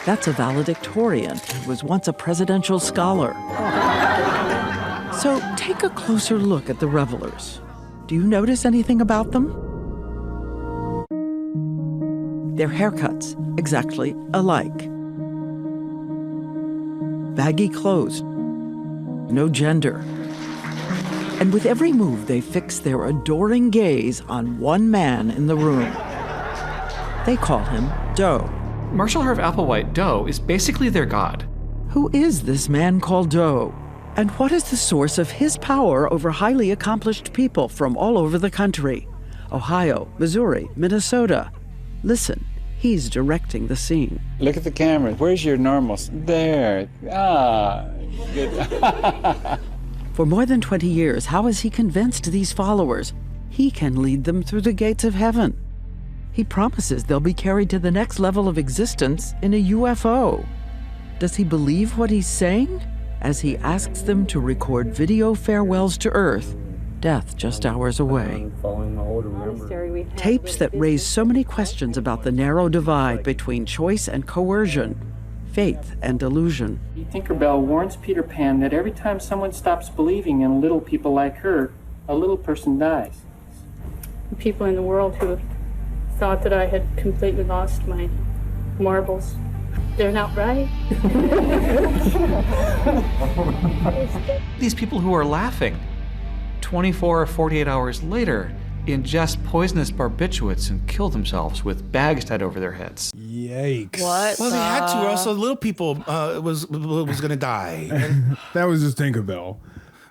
That's a valedictorian who was once a presidential scholar. So take a closer look at the revelers. Do you notice anything about them? Their haircuts, exactly alike. Baggy clothes, no gender. And with every move, they fix their adoring gaze on one man in the room. They call him Doe. Marshall Harv Applewhite, Doe, is basically their god. Who is this man called Doe? And what is the source of his power over highly accomplished people from all over the country? Ohio, Missouri, Minnesota. Listen, he's directing the scene. Look at the camera. Where's your normals? There. Ah, good. For more than 20 years, how has he convinced these followers he can lead them through the gates of heaven? He promises they'll be carried to the next level of existence in a UFO. Does he believe what he's saying? As he asks them to record video farewells to Earth, death just hours away. Tapes that raise so many questions about the narrow divide between choice and coercion, faith and delusion. Tinkerbell warns Peter Pan that every time someone stops believing in little people like her, a little person dies. People in the world who thought that I had completely lost my marbles. They're not right. These people who are laughing 24 or 48 hours later ingest poisonous barbiturates and kill themselves with bags tied over their heads. Yikes. What? Well, they had to, or else the little people was going to die. That was just Tinkerbell.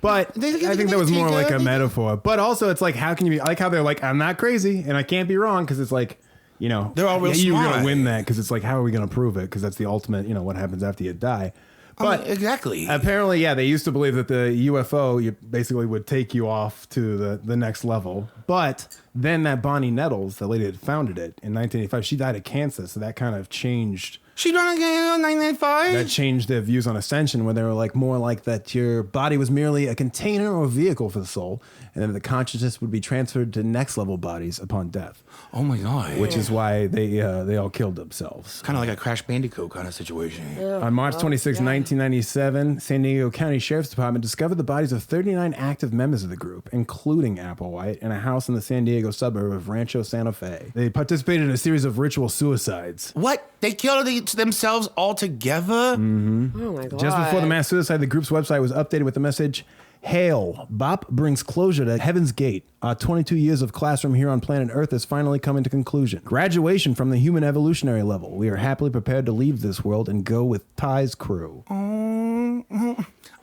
But I think that was more like a metaphor. But also, it's like, how can you be, I like how they're like, I'm not crazy and I can't be wrong, because it's like, you know, they're all real you're smart. going to win that, because it's like, how are we going to prove it? Because that's the ultimate, you know, what happens after you die. But exactly. Apparently, yeah, they used to believe that the UFO basically would take you off to the next level. But then that Bonnie Nettles, the lady that founded it in 1985, she died of cancer. So that kind of changed. She died in 1995? That changed their views on ascension, where they were like more like that your body was merely a container or a vehicle for the soul, and then the consciousness would be transferred to next level bodies upon death. Oh my God. Which is why they all killed themselves. Kind of like a Crash Bandicoot kind of situation. On March 26, 1997, San Diego County Sheriff's Department discovered the bodies of 39 active members of the group, including Applewhite, in a house in the San Diego suburb of Rancho Santa Fe. They participated in a series of ritual suicides. What? They killed themselves all together? Mm-hmm. Oh my God. Just before the mass suicide, the group's website was updated with the message, "Hail, Bop brings closure to Heaven's Gate. Our 22 years of classroom here on planet Earth is finally coming to conclusion. Graduation from the human evolutionary level. We are happily prepared to leave this world and go with Ty's crew."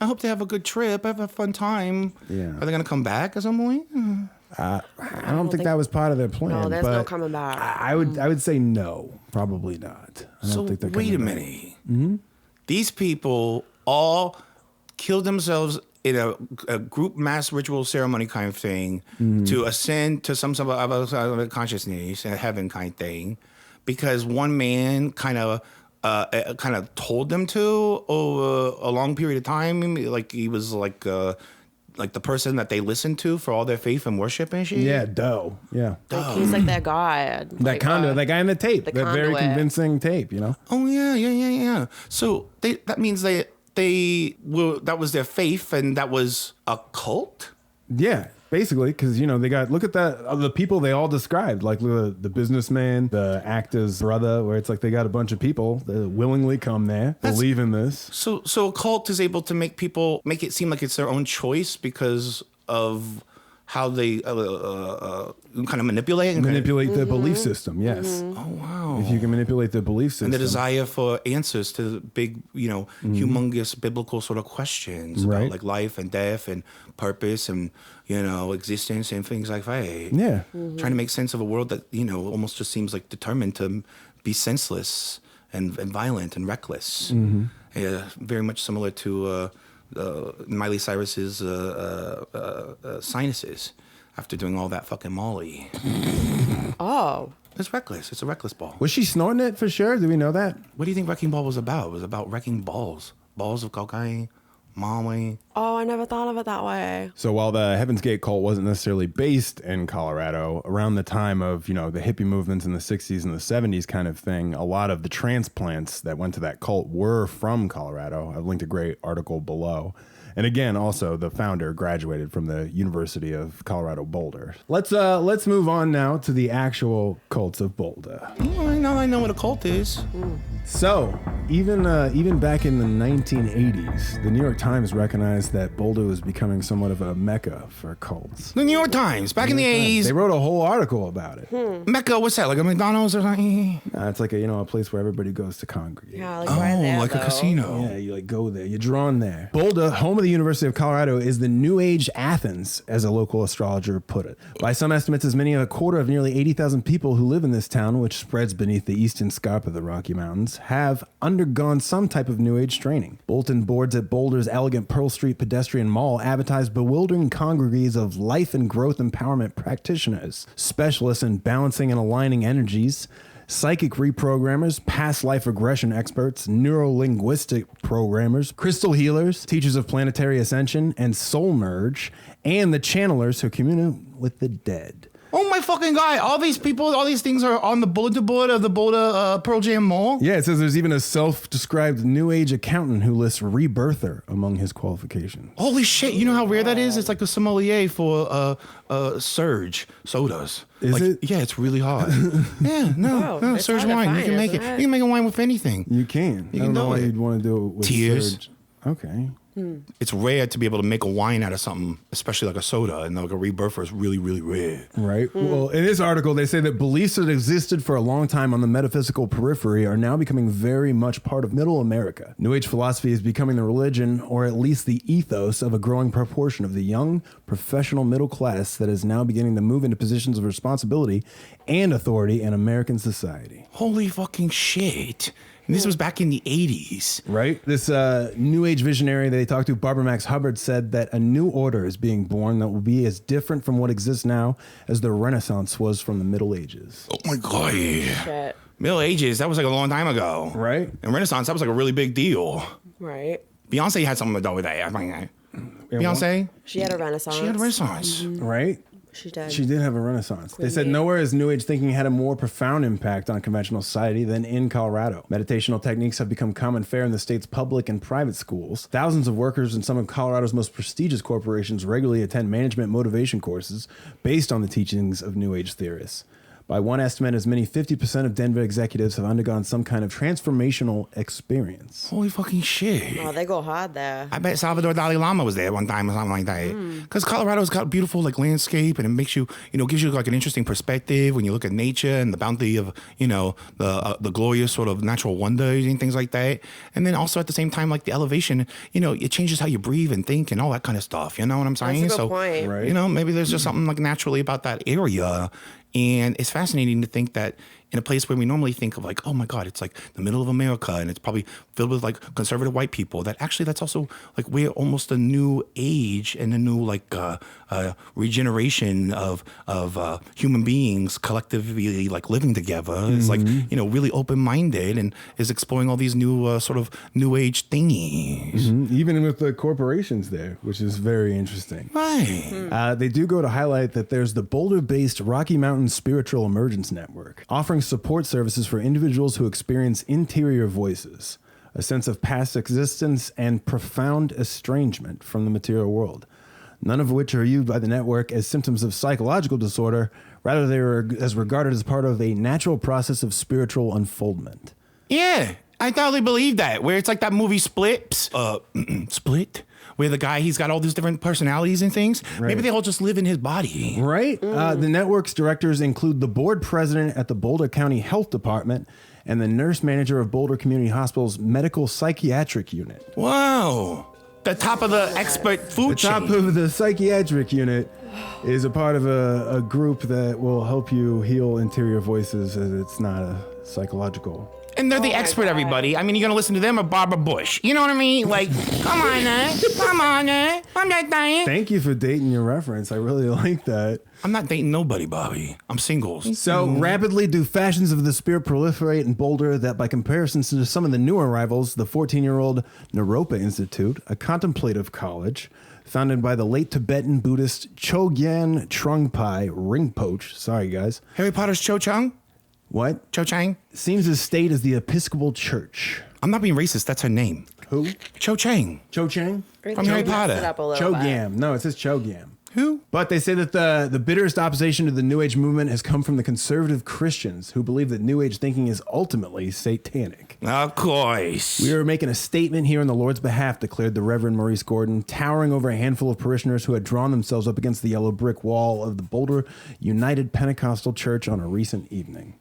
I hope they have a good trip, have a fun time. Yeah. Are they going to come back at some point? I don't think that was part of their plan. No, there's but no coming back. I would say no, probably not. I don't think they're wait a coming back. minute. Mm-hmm. These people all killed themselves in a group mass ritual ceremony kind of thing to ascend to some sort of consciousness, a heaven kind of thing, because one man kind of told them to over a long period of time. Like he was like the person that they listened to for all their faith and worship and shit. Yeah, Doe. Yeah. Like, he's like that guy. That conduit, that guy in the tape. the That very conduit. convincing tape, you know? Oh yeah. So that means that was their faith, and that was a cult. Yeah, basically, because, you know, they got, look at that, the people they all described, like the businessman, the actor's brother, where it's like they got a bunch of people that willingly come there, believe in this. So a cult is able to make it seem like it's their own choice because of how they kind of manipulate the belief system. Yes. Oh wow! If you can manipulate the belief system and the desire for answers to big, humongous biblical sort of questions about like life and death and purpose and existence and things like that. Yeah. Trying to make sense of a world that almost just seems like determined to be senseless and violent and reckless. Yeah, very much similar to Miley Cyrus's sinuses after doing all that fucking Molly. Oh. It's reckless. It's a reckless ball. Was she snorting it for sure? Do we know that? What do you think Wrecking Ball was about? It was about wrecking balls. Balls of cocaine, Molly. Oh, I never thought of it that way. So while the Heaven's Gate cult wasn't necessarily based in Colorado, around the time of, the hippie movements in the 60s and the 70s kind of thing, a lot of the transplants that went to that cult were from Colorado. I've linked a great article below. And again, also the founder graduated from the University of Colorado Boulder. Let's move on now to the actual Cults of Boulder. Now I know what a cult is. So, even back in the 1980s, the New York Times recognized that Boulder was becoming somewhat of a mecca for cults. The New York Times, back in the 80s. They wrote a whole article about it. Mecca, what's that, like a McDonald's or something? Nah, it's like a place where everybody goes to congregate. Yeah, like right there, like a casino. Yeah, you go there. You're drawn there. Boulder, home of the University of Colorado, is the New Age Athens, as a local astrologer put it. By some estimates, as many as a quarter of nearly 80,000 people who live in this town, which spreads beneath the eastern scarp of the Rocky Mountains, have undergone some type of New Age training. Bulletin boards at Boulder's elegant Pearl Street pedestrian mall advertise bewildering congregations of life and growth empowerment practitioners, specialists in balancing and aligning energies, psychic reprogrammers, past life regression experts, neuro-linguistic programmers, crystal healers, teachers of planetary ascension and soul merge, and the channelers who commune with the dead. Oh my fucking God, all these people, all these things are on the bulletin board of the Boulder Pearl Jam Mall? Yeah, it says there's even a self-described New Age accountant who lists rebirther among his qualifications. Holy shit, you know how rare that is? It's like a sommelier for Surge sodas. Is it? Yeah, it's really hard. No, Surge wine. You can make it. You can make a wine with anything. You can. You I can don't know do why it. you'd want to do it with Tears. Surge. Okay. It's rare to be able to make a wine out of something, especially like a soda, and like a rebirther is really, really rare. Right. Well, in this article, they say that beliefs that existed for a long time on the metaphysical periphery are now becoming very much part of Middle America. New Age philosophy is becoming the religion, or at least the ethos, of a growing proportion of the young, professional middle class that is now beginning to move into positions of responsibility and authority in American society. Holy fucking shit. And this was back in the 80s. Right? This New Age visionary that they talked to, Barbara Max Hubbard, said that a new order is being born that will be as different from what exists now as the Renaissance was from the Middle Ages. Oh my God. Shit. Middle Ages, that was like a long time ago. Right? And Renaissance, that was like a really big deal. Right. Beyonce had something to do with that. Beyonce? She had a renaissance. She had a renaissance. Right? She did. She did have a renaissance. They said nowhere has New Age thinking had a more profound impact on conventional society than in Colorado. Meditational techniques have become common fare in the state's public and private schools. Thousands of workers in some of Colorado's most prestigious corporations regularly attend management motivation courses based on the teachings of New Age theorists. By one estimate, as many 50% of Denver executives have undergone some kind of transformational experience. Holy fucking shit. Oh, they go hard there. I bet Salvador Dalai Lama was there one time or something like that. Because Colorado's got beautiful like landscape, and it makes you, gives you like an interesting perspective when you look at nature and the bounty of, the glorious sort of natural wonders and things like that. And then also at the same time, like the elevation, it changes how you breathe and think and all that kind of stuff. You know what I'm saying? That's a good point. Right. Maybe there's just something like naturally about that area. And it's fascinating to think that in a place where we normally think of like, oh my God, it's like the middle of America and it's probably filled with like conservative white people, that actually that's also like we're almost a new age and a new like regeneration of human beings collectively like living together. It's like, really open-minded and is exploring all these new sort of new age thingies. Even with the corporations there, which is very interesting. Right. They do go to highlight that there's the Boulder-based Rocky Mountain Spiritual Emergence Network, offering support services for individuals who experience interior voices, a sense of past existence, and profound estrangement from the material world, none of which are viewed by the network as symptoms of psychological disorder. Rather, they are as regarded as part of a natural process of spiritual unfoldment. Yeah, I totally believe that. Where it's like that movie Split, where the guy, he's got all these different personalities and things. Right. Maybe they all just live in his body. Right. The network's directors include the board president at the Boulder County Health Department and the nurse manager of Boulder Community Hospital's medical psychiatric unit. Wow. The top of the expert food chain. The top of the psychiatric unit is a part of a group that will help you heal interior voices, as it's not a psychological. And they're the expert, everybody. I mean, you're going to listen to them or Barbara Bush. You know what I mean? Like, come on, come on, I'm not dying. Thank you for dating your reference. I really like that. I'm not dating nobody, Bobby. I'm singles. So rapidly do fashions of the spirit proliferate in Boulder that by comparison to some of the newer arrivals, the 14-year-old Naropa Institute, a contemplative college founded by the late Tibetan Buddhist Chogyam Trungpa Rinpoche. Sorry, guys. Harry Potter's Cho Chang? What? Cho Chang? Seems as state as the Episcopal Church. I'm not being racist. That's her name. Who? Cho Chang. Cho Chang? From Harry Potter. Chogyam. No, it says Chogyam. Who? But they say that the bitterest opposition to the New Age movement has come from the conservative Christians who believe that New Age thinking is ultimately satanic. Of course. We are making a statement here on the Lord's behalf, declared the Reverend Maurice Gordon, towering over a handful of parishioners who had drawn themselves up against the yellow brick wall of the Boulder United Pentecostal Church on a recent evening.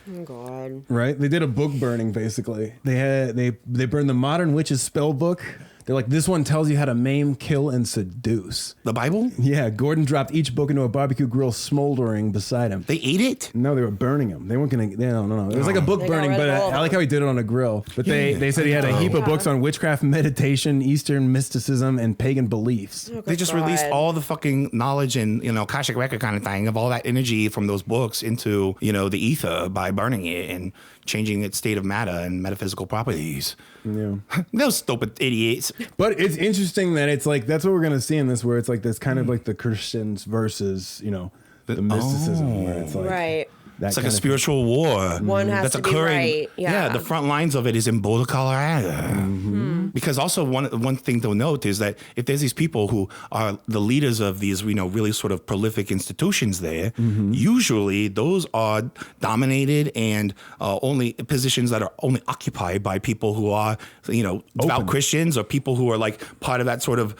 Oh God! Right? They did a book burning. Basically, they burned the Modern Witch's spell book. They're like, this one tells you how to maim, kill, and seduce. The Bible? Yeah. Gordon dropped each book into a barbecue grill, smoldering beside him. They ate it? No, they were burning them. They weren't gonna. No. It was like a book burning, but I like how he did it on a grill. But they said he had a heap of books on witchcraft, meditation, Eastern mysticism, and pagan beliefs. They just released all the fucking knowledge and, Akashic record kind of thing of all that energy from those books into, the ether by burning it and changing its state of matter and metaphysical properties. Yeah. Those stupid idiots. But it's interesting that it's like, that's what we're going to see in this, where it's like this kind of like the Christians versus, the mysticism, where it's like. Right. It's like a spiritual war. One has that's to occurring. Be right. Yeah. The front lines of it is in Boulder, Colorado. Because also one thing to note is that if there's these people who are the leaders of these, really sort of prolific institutions there, usually those are dominated and only positions that are only occupied by people who are, devout Christians or people who are like part of that sort of,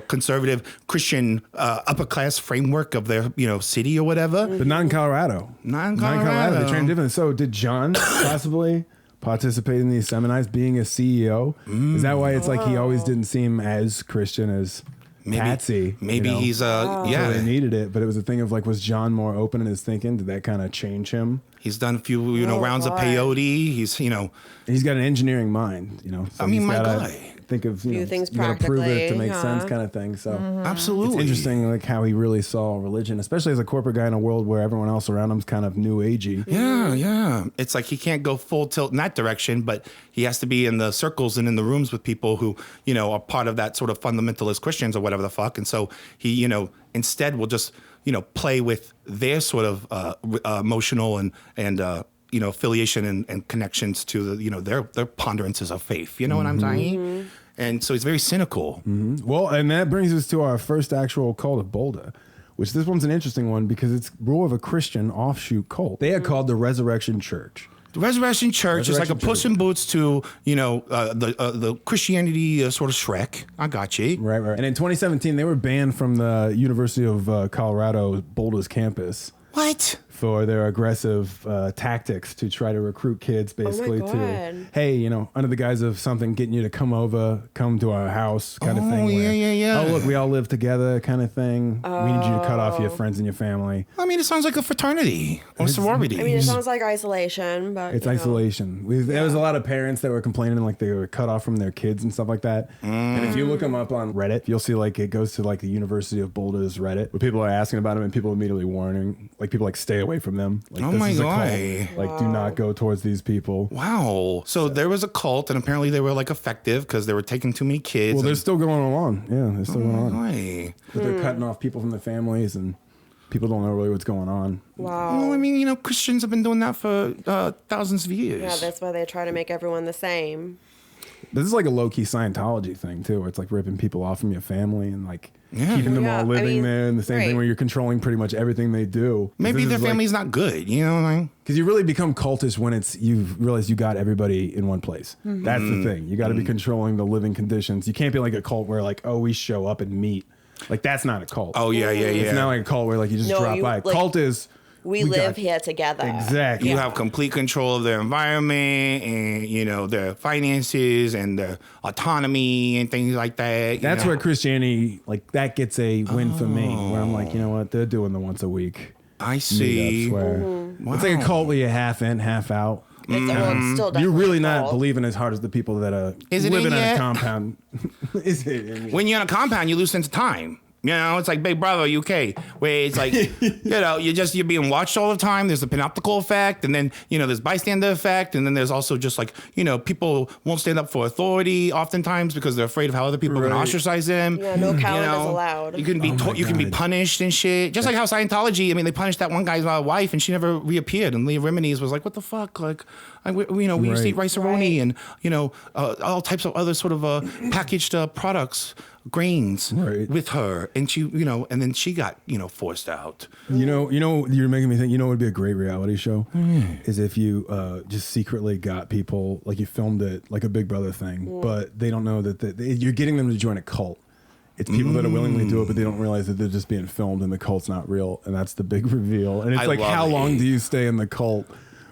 conservative Christian upper class framework of their, city or whatever. But not in Colorado. Not in Colorado. They're trying different. So did John possibly participate in these seminars being a CEO? Is that why it's like he always didn't seem as Christian as Patsy? Maybe he's So they needed it, but it was a thing of like, was John more open in his thinking? Did that kind of change him? He's done a few, rounds of peyote. He's, he's got an engineering mind, So my guy. Think of things you gotta prove it to make practically, sense, kind of thing. So absolutely, it's interesting, like how he really saw religion, especially as a corporate guy in a world where everyone else around him's kind of new agey. Yeah. It's like he can't go full tilt in that direction, but he has to be in the circles and in the rooms with people who, are part of that sort of fundamentalist Christians or whatever the fuck. And so he, instead will just, play with their sort of emotional and affiliation and connections to the, their ponderances of faith. You know what I'm saying? And so he's very cynical. Well, and that brings us to our first actual cult of Boulder, which this one's an interesting one because it's more of a Christian offshoot cult. They are called the Resurrection Church. The Resurrection Church is like a Puss in Boots to, the Christianity sort of Shrek. I got you. Right. And in 2017, they were banned from the University of Colorado Boulder's campus. What? For their aggressive tactics to try to recruit kids, basically to, hey, under the guise of something, getting you to come to our house kind of thing. Yeah. Oh, look, we all live together kind of thing. We need you to cut off your friends and your family. I mean, it sounds like a fraternity or sorority. I mean, it sounds like isolation, but it's isolation. There was a lot of parents that were complaining like they were cut off from their kids and stuff like that. And if you look them up on Reddit, you'll see like it goes to like the University of Boulder's Reddit where people are asking about them and people immediately warning, like people like stay away from them. Like, oh my God. Like, do not go towards these people. Wow. So there was a cult, and apparently they were like effective because they were taking too many kids. Well, they're still going on. Yeah, they're still going on. But they're cutting off people from their families, and people don't know really what's going on. Wow. Well, I mean, Christians have been doing that for thousands of years. Yeah, that's why they try to make everyone the same. This is like a low-key Scientology thing, too, where it's like ripping people off from your family and like keeping them all living there, and the same thing right. where you're controlling pretty much everything they do. Maybe their family's not good, you know what I mean? Because you really become cultish when you realize you got everybody in one place. Mm-hmm. That's the thing. You got to be controlling the living conditions. You can't be like a cult where like, oh, we show up and meet. Like that's not a cult. Oh yeah. It's not like a cult where like you just drop by. Cult is we live here together. Exactly. You have complete control of their environment and, you know, their finances and their autonomy and things like that. That's where Christianity, like, that gets a win for me. Where I'm like, you know what? They're doing the once a week. I see. meetups where it's like a cult where you're half in, half out. It's still You're really a not cult. believing as hard as the people that are Is it living in on yet? a compound. Is it in yet? When you're on a compound, you lose sense of time. You know, it's like Big Brother UK, where it's like, you know, you're being watched all the time. There's the panoptical effect, and then, you know, there's bystander effect, and then there's also just like, you know, people won't stand up for authority oftentimes because they're afraid of how other people are going to ostracize them. Yeah, no coward you know, is allowed. You can be you can be punished and shit. Just like how Scientology, I mean, they punished that one guy's wife, and she never reappeared. And Leah Remini's was like, what the fuck? Like, we used to eat rice-a-roni and, you know, all types of other sort of packaged products, grains with her, and she, you know, and then she got, you know, forced out. You know, you're making me think. You know, what would be a great reality show is if you just secretly got people, like you filmed it like a Big Brother thing, but they don't know that you're getting them to join a cult. It's people that are willingly do it, but they don't realize that they're just being filmed and the cult's not real, and that's the big reveal. And it's like, how long do you stay in the cult?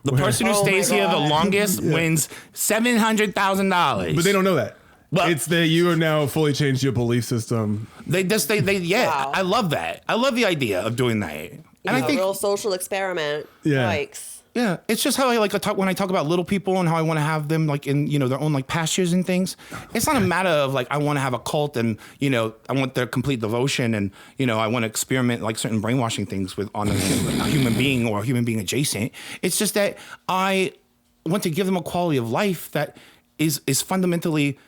The person who stays here the longest wins $700,000. But they don't know that. But it's that you have now fully changed your belief system. Wow. I love that. I love the idea of doing that. And I think real social experiment. Yeah. Yikes. Yeah, it's just how I like talk when I talk about little people and how I want to have them like in, you know, their own like pastures and things. It's not a matter of like I want to have a cult and, you know, I want their complete devotion and, you know, I want to experiment like certain brainwashing things with on a human being or a human being adjacent. It's just that I want to give them a quality of life that is fundamentally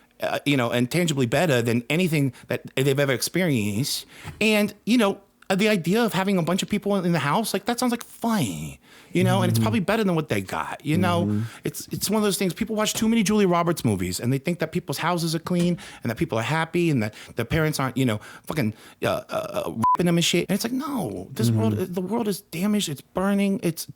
you know, and tangibly better than anything that they've ever experienced. And, you know, the idea of having a bunch of people in the house, like that sounds like fun, you know, and it's probably better than what they got, you know. It's one of those things, people watch too many Julia Roberts movies and they think that people's houses are clean and that people are happy and that their parents aren't, you know, fucking ripping them and shit. And it's like, no, this world, the world is damaged, it's burning, it's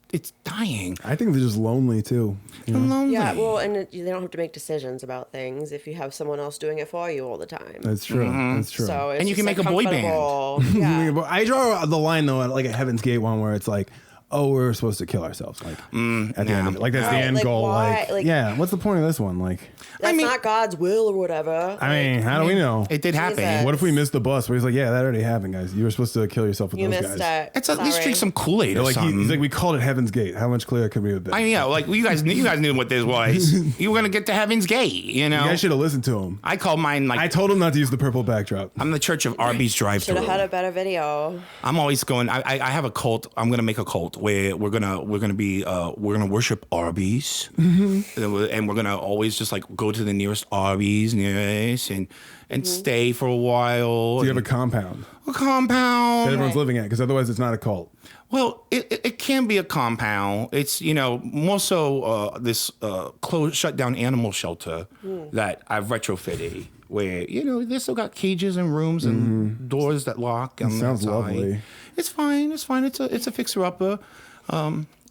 dying. I think they're just lonely too. They're lonely. Yeah, well, and they don't have to make decisions about things if you have someone else doing it for you all the time. That's true. That's true. So it's and you just, can make like, a boy band. comfortable. Yeah. I draw the line though at like a Heaven's Gate one where it's like, oh, we're supposed to kill ourselves. Like at the end of it. Like that's the end goal. why? Like, yeah, what's the point of this one? Like, That's not God's will or whatever. I mean, how do we know? It did happen. Jesus. What if we missed the bus? Where he's like, yeah, that already happened, guys. You were supposed to kill yourself with You those missed guys. it. It's at least Sorry. drink some Kool-Aid or Like something. he's like, we called it Heaven's Gate. How much clearer could we have been? I mean, yeah, like you guys knew what this was. You were gonna get to Heaven's Gate, you know. You guys should have listened to him. I call mine like I told him not to use the purple backdrop. I'm the Church of Arby's Should drive-through. have had a better video. I'm always going. I have a cult. I'm gonna make a cult where we're gonna worship Arby's, and we're gonna always just like go to the nearest Arby's nearest and stay for a while. So you have a compound a compound that everyone's living at, because otherwise it's not a cult. Well, it can be a compound. It's, you know, more so this closed, shut down animal shelter that I've retrofitted, where, you know, they still got cages and rooms and doors that lock. It sounds lovely. It's fine. It's fine. It's a fixer upper.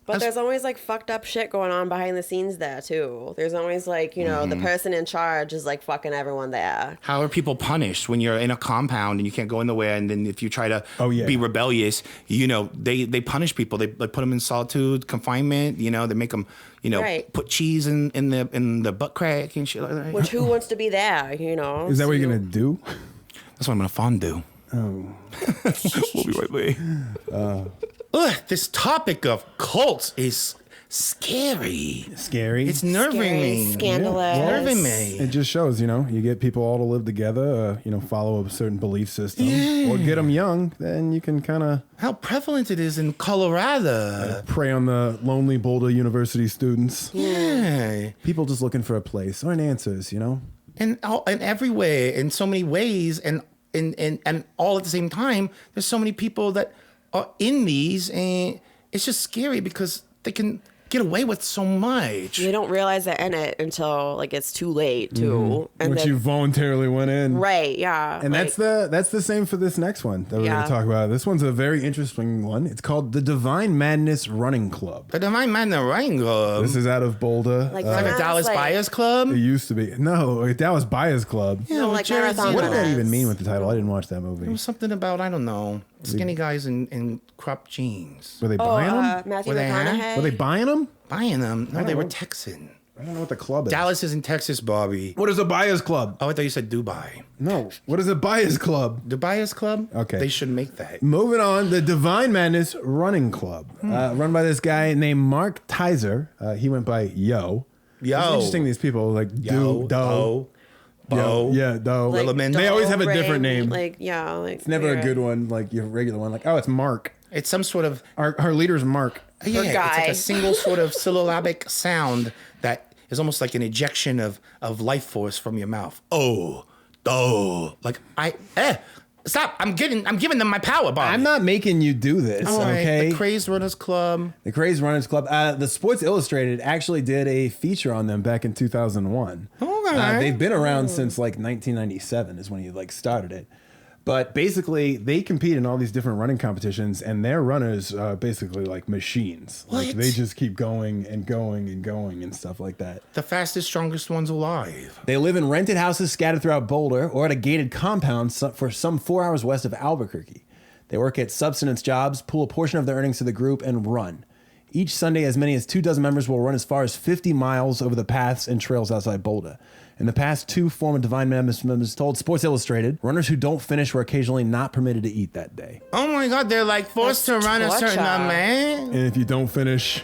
But there's always like fucked up shit going on behind the scenes there too. There's always like, you know, the person in charge is like fucking everyone there. How are people punished when you're in a compound and you can't go anywhere? And then if you try to be rebellious, you know, they punish people. They put them in solitude, confinement. You know, they make them, you know, put cheese in the butt crack and shit like that. Which who wants to be there? You know. Is that what you're gonna do? That's what I'm gonna fondue. Oh. We'll be right back. This topic of cults is scary. Scary. It's nerving me. Scandalous. It's nerving me. It just shows, you know, you get people all to live together, you know, follow a certain belief system, or get them young, then you can kind of... How prevalent it is in Colorado. Prey on the lonely Boulder University students. Yeah. People just looking for a place or answers, you know? And everywhere, in so many ways, and all at the same time, there's so many people that are in these, and it's just scary because they can get away with so much. You don't realize they're in it until like it's too late too. And Which then, you voluntarily went in. right, yeah. And that's the same for this next one that we're going to talk about. This one's a very interesting one. It's called the Divine Madness Running Club. The Divine Madness Running Club. This is out of Boulder. Like a Dallas Buyers Club? It used to be. No, Dallas Buyers Club. Yeah, like marathon What did that even mean with the title? I didn't watch that movie. It was something about, I don't know, skinny guys in cropped jeans. Were they buying them? Matthew Were they, McConaughey. Were they buying them? Buying them? No, they were Texan. I don't know what the club is. Dallas is in Texas, Bobby. What is a Buyers Club? Oh, I thought you said Dubai. No. What is a Buyers Club? The Buyers Club? Okay. They should make that. Moving on, the Divine Madness Running Club, run by this guy named Mark Tizer. He went by Yo. It's interesting, these people like Yo, Do. Bo. Yeah, Do. Like they always have a Rain, different name. Like, yeah. Like, It's never weird. a good one, like your regular one. Like, oh, it's Mark. It's some sort of... Our leader's Mark. Yeah, it's guy. like a single sort of syllabic sound that is almost like an ejection of life force from your mouth. Oh. Like, stop. I'm giving them my power, Bobby. I'm not making you do this, okay? The Crazed Runners Club. The Crazed Runners Club. The Sports Illustrated actually did a feature on them back in 2001. Okay. They've been around since like 1997 is when he like started it. But basically, they compete in all these different running competitions, and their runners are basically like machines. What? Like they just keep going and going and going and stuff like that. The fastest, strongest ones alive. They live in rented houses scattered throughout Boulder or at a gated compound for some 4 hours west of Albuquerque. They work at subsistence jobs, pool a portion of their earnings to the group, and run. Each Sunday, as many as 24 members will run as far as 50 miles over the paths and trails outside Boulder. In the past, 2 former Divine Madness members told Sports Illustrated, runners who don't finish were occasionally not permitted to eat that day. Oh my God, they're like forced to run a certain amount. And if you don't finish,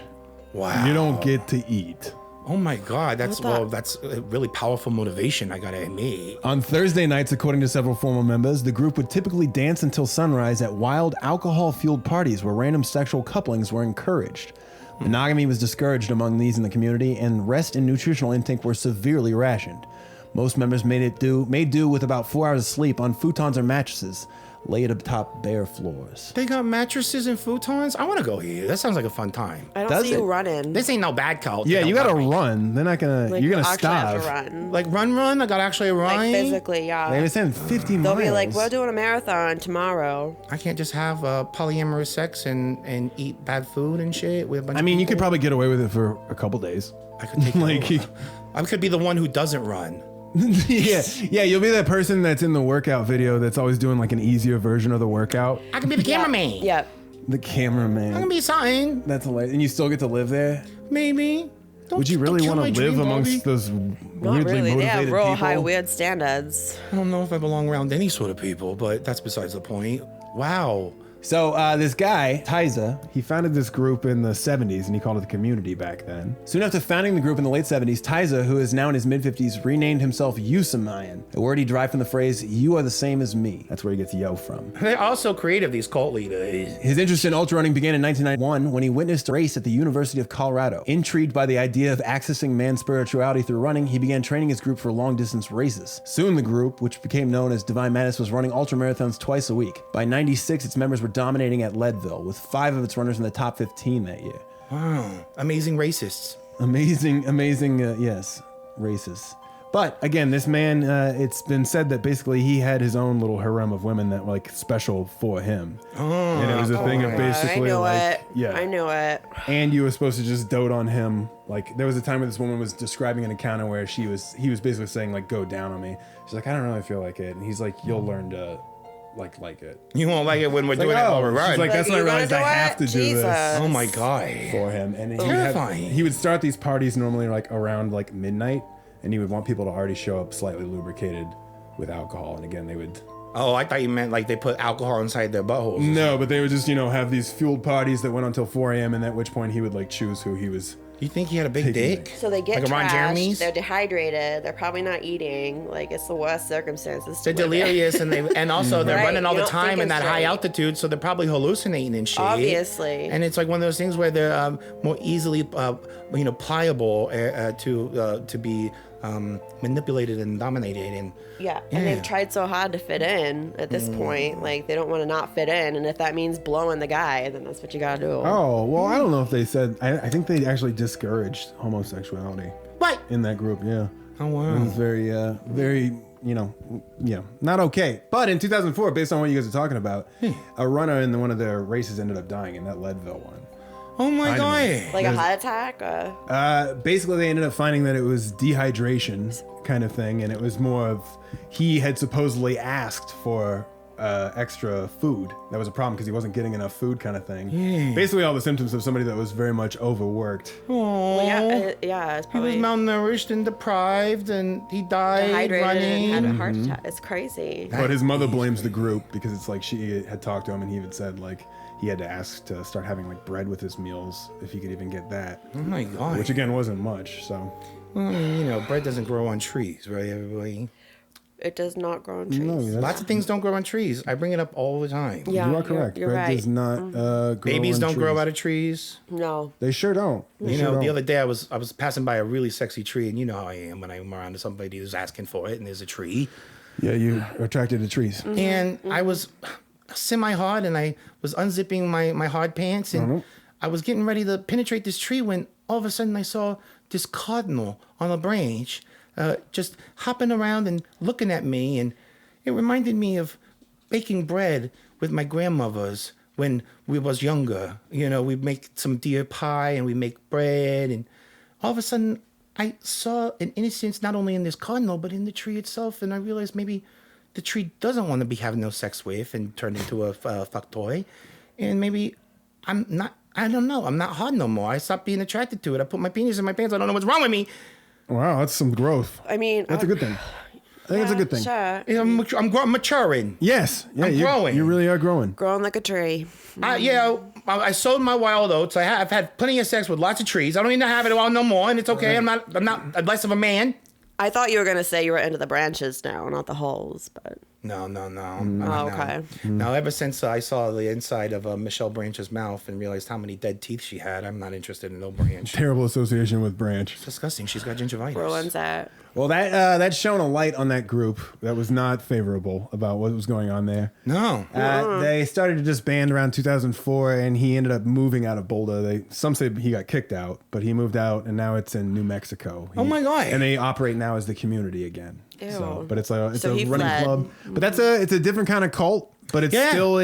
you don't get to eat. Oh my God, that's a really powerful motivation, I gotta admit. On Thursday nights, according to several former members, the group would typically dance until sunrise at wild alcohol-fueled parties where random sexual couplings were encouraged. Monogamy was discouraged among these in the community, and rest and nutritional intake were severely rationed. Most members made do with about 4 hours of sleep on futons or mattresses laid atop bare floors. They got mattresses and futons? I want to go here. That sounds like a fun time. I don't see you running. This ain't no bad cult. Yeah, you gotta run. They're not gonna. Like, you're gonna actually have starve. to run. Like run? I gotta actually run? Like physically, yeah. They understand 50 They'll miles. be like, we're doing a marathon tomorrow. I can't just have polyamorous sex and eat bad food and shit with a bunch I of mean, you people? could probably get away with it for a couple days. I could take I could be the one who doesn't run. yeah, you'll be that person that's in the workout video that's always doing like an easier version of the workout. I can be the cameraman. Yep. The cameraman. I can be something. That's hilarious. And you still get to live there? Maybe. Would you really want to live amongst those Not weirdly really. They motivated have real people? high weird standards. I don't know if I belong around any sort of people, but that's besides the point. Wow. So this guy, Tiza, he founded this group in the 70s and he called it the Community back then. Soon after founding the group in the late 70s, Tiza, who is now in his mid-50s, renamed himself Yusamayan, a word he derived from the phrase, "you are the same as me." That's where he gets yo from. They're also creative, these cult leaders. His interest in ultra running began in 1991 when he witnessed a race at the University of Colorado. Intrigued by the idea of accessing man's spirituality through running, he began training his group for long-distance races. Soon the group, which became known as Divine Madness, was running ultra marathons twice a week. By 96, its members were dominating at Leadville, with 5 of its runners in the top 15 that year. Wow. Amazing racists. Amazing, yes, racists. But again, this man, it's been said that basically he had his own little harem of women that were like special for him. Oh, and it was a thing of basically I knew it. And you were supposed to just dote on him. Like there was a time where this woman was describing an encounter where he was basically saying like, "Go down on me." She's like, "I don't really feel like it," and he's like, "You'll learn to like it." You won't like it when we're doing it while we're running. She's like, "That's when I realized I have to do this." Oh my God. For him. And Terrifying. he would start these parties normally like around like midnight, and he would want people to already show up slightly lubricated with alcohol. And again, they would... Oh, I thought you meant like they put alcohol inside their buttholes. No, but they would just, have these fueled parties that went until 4 a.m. and at which point he would like choose who he was... You think he had a big dick? So they get like Ron trashed, Jeremy's? they're dehydrated, they're probably not eating. Like, it's the worst circumstances. They're delirious, and also they're Right, running all you the don't time think in that it's high right. altitude, so they're probably hallucinating and shit. Obviously. And it's like one of those things where they're more easily, pliable to be manipulated and dominated. And and they've tried so hard to fit in at this point. Like, they don't want to not fit in, and if that means blowing the guy, then that's what you gotta do. Oh, well, I don't know if they said, I think they actually discouraged homosexuality. What? In that group, yeah. Oh, wow. It was very, not okay. But in 2004, based on what you guys are talking about, a runner in one of their races ended up dying in that Leadville one. Oh my God. Like a heart attack? Basically, they ended up finding that it was dehydration kind of thing, and it was more of, he had supposedly asked for extra food. That was a problem because he wasn't getting enough food kind of thing. Yeah. Basically all the symptoms of somebody that was very much overworked. Oh, well, it's probably... He was malnourished and deprived, and he died dehydrated running. and had a heart attack. It's crazy. But his mother blames the group because it's like she had talked to him and he had said like he had to ask to start having like bread with his meals if he could even get that. Oh my God. Which again wasn't much, so. Well, I mean, bread doesn't grow on trees, right, everybody? It does not grow on trees. No, lots of things don't grow on trees. I bring it up all the time. Yeah, you are correct. You're Bread right. does not grow Babies on don't grow trees. out of trees. No. They sure don't. The other day I was passing by a really sexy tree, and you know how I am when I'm around somebody who's asking for it, and there's a tree. Yeah, you are attracted to trees. And I was semi-hard, and I was unzipping my hard pants, and I was getting ready to penetrate this tree when all of a sudden I saw this cardinal on a branch just hopping around and looking at me, and it reminded me of baking bread with my grandmothers when we was younger. We'd make some deer pie and we make bread, and all of a sudden I saw an innocence not only in this cardinal but in the tree itself, and I realized maybe the tree doesn't want to be having no sex with and turned into a fuck toy, and maybe I'm not hard no more. I stopped being attracted to it. I put my penis in my pants. I don't know what's wrong with me. Wow, that's some growth. I mean, that's a good thing. I think it's a good thing. Sure. I'm maturing. Yes. Yeah, I'm growing. You really are growing. Growing like a tree. I sowed my wild oats. I've had plenty of sex with lots of trees. I don't need to have it all no more, and it's okay. I'm not less of a man. I thought you were gonna say you were into the branches now, not the holes, but no. Oh, okay. No, ever since I saw the inside of Michelle Branch's mouth and realized how many dead teeth she had, I'm not interested in no branch. Terrible association with branch. It's disgusting. She's got gingivitis. Ruins that. Well, that shone a light on that group that was not favorable about what was going on there. No. They started to disband around 2004, and he ended up moving out of Boulder. Some say he got kicked out, but he moved out, and now it's in New Mexico. Oh my God. And they operate now as the community again. Ew. So, but it's a running fled. club. But it's a different kind of cult. But it's still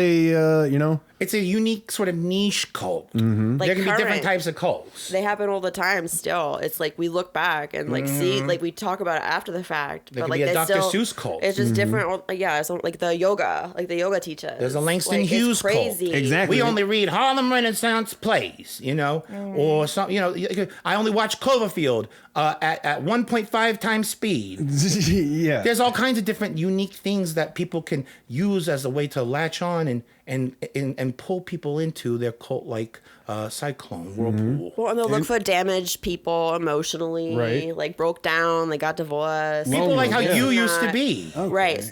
it's a unique sort of niche cult. Mm-hmm. Like there can be different current. types of cults. They happen all the time still. It's like we look back and see, like we talk about it after the fact. There but could like be a they Dr. still, Seuss cult. It's just different. Yeah, it's like the yoga teachers. There's a Langston Like, Hughes it's crazy. cult. Exactly. We only read Harlem Renaissance plays, or some, I only watch Cloverfield at 1.5 times speed. Yeah. There's all kinds of different unique things that people can use as a way to latch on and pull people into their cult-like cyclone whirlpool. Well, and they'll look for damaged people emotionally, Right. like broke down, they got divorced. People like how yeah. you used to be. Right.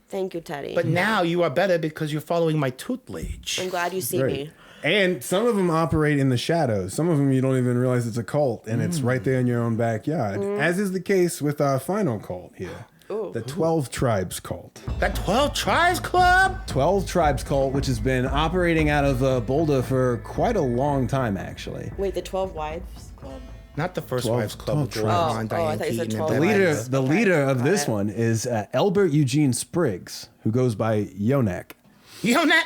Thank you, Teddy. But now you are better because you're following my tutelage. I'm glad you see Right. me. And some of them operate in the shadows. Some of them you don't even realize it's a cult, and it's right there in your own backyard, as is the case with our final cult here. The 12 Tribes Cult. That 12 Tribes Club? 12 Tribes Cult, which has been operating out of Boulder for quite a long time, actually. Wait, the 12 Wives Club? Not the First 12 Wives Club with tribes. Ron, I Diane thought you said Keaton, 12 and wives. The leader of this one is Elbert Eugene Spriggs, who goes by Yonek. Yonek?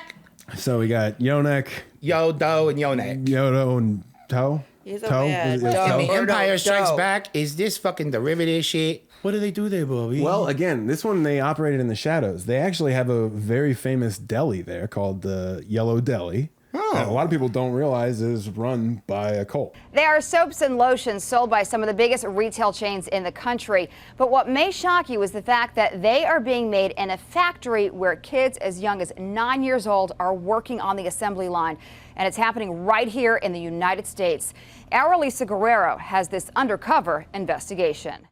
So we got Yonek, Yodo, and Yonek. Yodo, and Toe. He's a Toe? man. Is it Doe. Toe? And the Empire Strikes Doe. Back is this fucking derivative shit. What do they do there, Bobby? Well, again, this one they operated in the shadows. They actually have a very famous deli there called the Yellow Deli. That a lot of people don't realize is run by a cult. They are soaps and lotions sold by some of the biggest retail chains in the country. But what may shock you is the fact that they are being made in a factory where kids as young as 9 years old are working on the assembly line. And it's happening right here in the United States. Our Lisa Guerrero has this undercover investigation.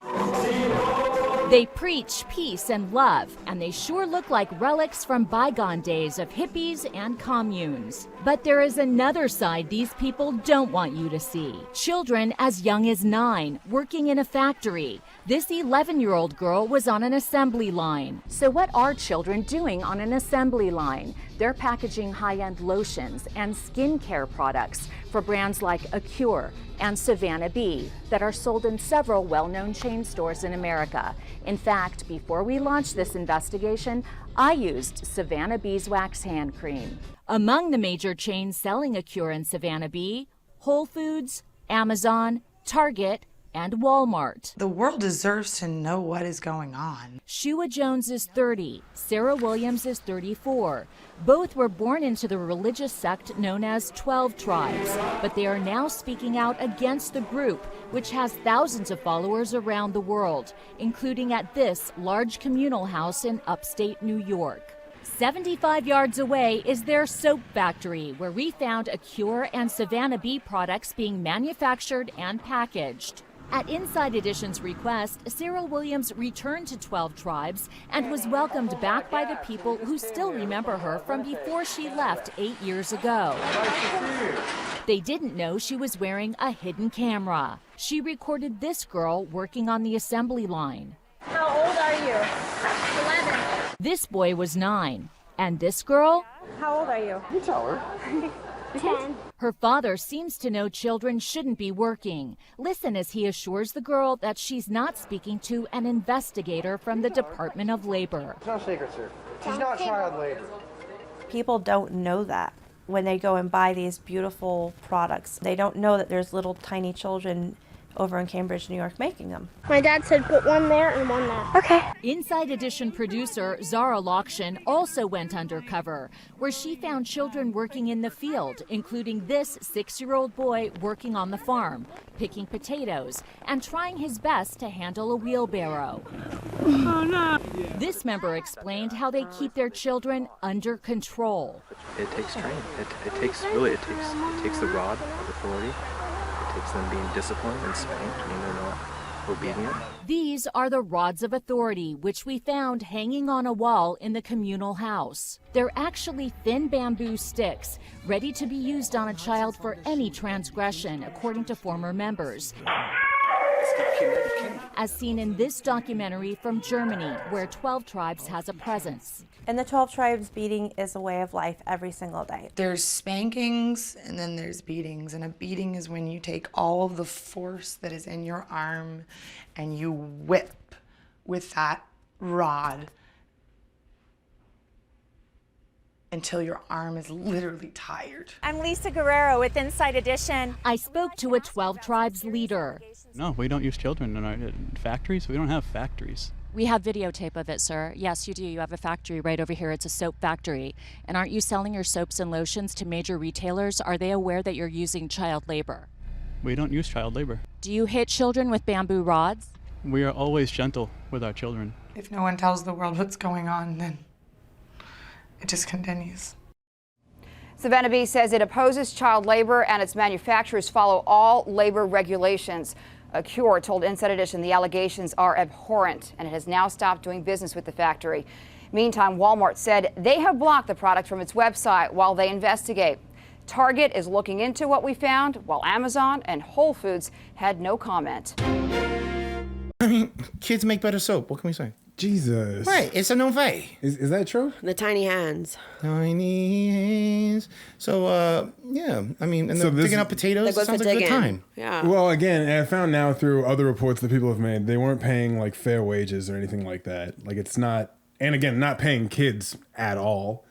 They preach peace and love, and they sure look like relics from bygone days of hippies and communes. But there is another side these people don't want you to see. Children as young as 9 working in a factory. This 11-year-old girl was on an assembly line. So what are children doing on an assembly line? They're packaging high-end lotions and skincare products for brands like Acure and Savannah Bee that are sold in several well-known chain stores in America. In fact, before we launched this investigation, I used Savannah Beeswax hand cream. Among the major chains selling Acure and Savannah Bee, Whole Foods, Amazon, Target, and Walmart. The world deserves to know what is going on. Shua Jones is 30, Sarah Williams is 34. Both were born into the religious sect known as 12 Tribes, but they are now speaking out against the group, which has thousands of followers around the world, including at this large communal house in upstate New York. 75 yards away is their soap factory, where we found Acure and Savannah Bee products being manufactured and packaged. At Inside Edition's request, Sarah Williams returned to 12 Tribes and was welcomed back by the people who still remember her from before she left 8 years ago. They didn't know she was wearing a hidden camera. She recorded this girl working on the assembly line. How old are you? 11. This boy was 9. And this girl? How old are you? You tell her. 10. Her father seems to know children shouldn't be working. Listen as he assures the girl that she's not speaking to an investigator from the Department of Labor. It's no secret, sir. She's not child labor. People don't know that when they go and buy these beautiful products. They don't know that there's little tiny children over in Cambridge, New York, making them. My dad said put one there and one there. Okay. Inside Edition producer Zara Lokshin also went undercover, where she found children working in the field, including this 6-year-old boy working on the farm, picking potatoes, and trying his best to handle a wheelbarrow. Oh no. This member explained how they keep their children under control. It takes training. It takes the rod of authority. It takes them being disciplined and spanked when they're not obedient. These are the rods of authority, which we found hanging on a wall in the communal house. They're actually thin bamboo sticks, ready to be used on a child for any transgression, according to former members. As seen in this documentary from Germany, where 12 Tribes has a presence. And the 12 Tribes beating is a way of life every single day. There's spankings and then there's beatings. And a beating is when you take all of the force that is in your arm and you whip with that rod until your arm is literally tired. I'm Lisa Guerrero with Inside Edition. I spoke to a 12 Tribes leader. No, we don't use children in our factories. We don't have factories. We have videotape of it, sir. Yes, you do. You have a factory right over here. It's a soap factory. And aren't you selling your soaps and lotions to major retailers? Are they aware that you're using child labor? We don't use child labor. Do you hit children with bamboo rods? We are always gentle with our children. If no one tells the world what's going on, then it just continues. Savannah Bee says it opposes child labor and its manufacturers follow all labor regulations. Acure told Inside Edition the allegations are abhorrent and it has now stopped doing business with the factory. Meantime, Walmart said they have blocked the product from its website while they investigate. Target is looking into what we found, while Amazon and Whole Foods had no comment. I mean, kids make better soap. What can we say? Jesus. Right, it's a nouvelle. Is that true? The tiny hands. Tiny hands. So, yeah, I mean, and So the this- digging up potatoes That goes sounds for like a good digging. time. Yeah. Well, again, I found now through other reports that people have made, they weren't paying like fair wages or anything like that. Like it's not, and again, not paying kids at all.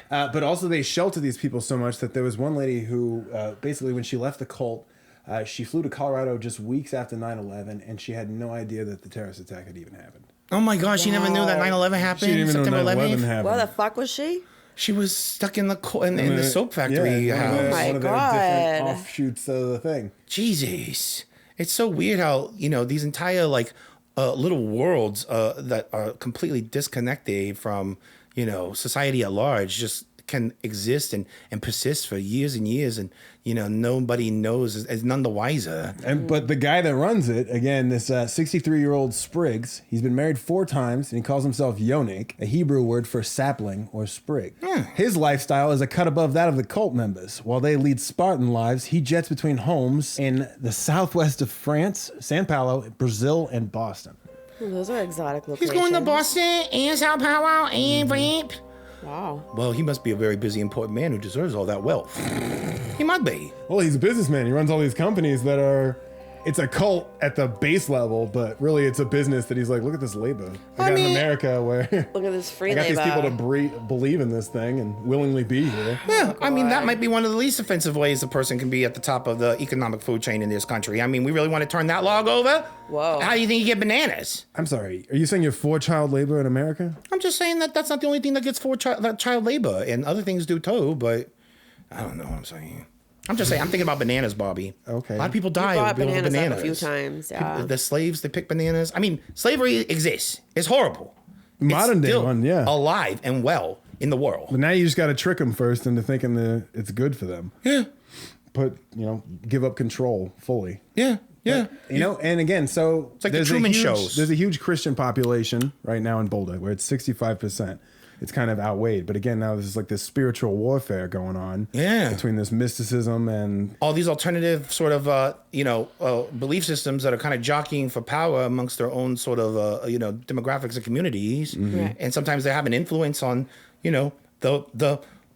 But also they shelter these people so much that there was one lady who basically when she left the cult, she flew to Colorado just weeks after 9/11 and she had no idea that the terrorist attack had even happened. Oh my gosh, she never knew that 9/11 happened. She didn't even September know 9/11 11th. happened. Where the fuck was she? She was stuck in the soap factory Yeah, house. Oh my one of the God. different offshoots of the thing. Jesus. It's so weird how, these entire little worlds that are completely disconnected from, society at large just can exist and persist for years and years, and nobody knows, is none the wiser. But the guy that runs it, again, this 63-year-old Spriggs, he's been married 4 times, and he calls himself Yonik, a Hebrew word for sapling or sprig. His lifestyle is a cut above that of the cult members. While they lead Spartan lives, he jets between homes in the southwest of France, Sao Paulo, Brazil, and Boston. Those are exotic locations. He's going to Boston and Sao Paulo and Vamp. Wow. Well, he must be a very busy, important man who deserves all that wealth. He might be. Well, he's a businessman. He runs all these companies that are... It's a cult at the base level, but really it's a business that he's like, look at this labor. I got in America where look at this free I got labor. these people to believe in this thing and willingly be here. Yeah, I mean, that might be one of the least offensive ways a person can be at the top of the economic food chain in this country. I mean, we really want to turn that log over? Whoa. How do you think you get bananas? I'm sorry, are you saying you're for child labor in America? I'm just saying that that's not the only thing that gets for child labor, and other things do too, but I don't know what I'm saying. I'm just saying, I'm thinking about bananas, Bobby. Okay. A lot of people die brought over bananas bananas. up a few times, yeah. The slaves, they pick bananas. I mean, slavery exists. It's horrible. Modern It's day still one, yeah. alive and well in the world. But now you just got to trick them first into thinking that it's good for them. Yeah. Give up control fully. Yeah. Yeah. But, and again, so it's like the Truman shows. There's a huge Christian population right now in Boulder where it's 65%. It's kind of outweighed. But again, now there's like this spiritual warfare going on between this mysticism and all these alternative sort of, belief systems that are kind of jockeying for power amongst their own sort of, demographics and communities. Mm-hmm. Right. And sometimes they have an influence on,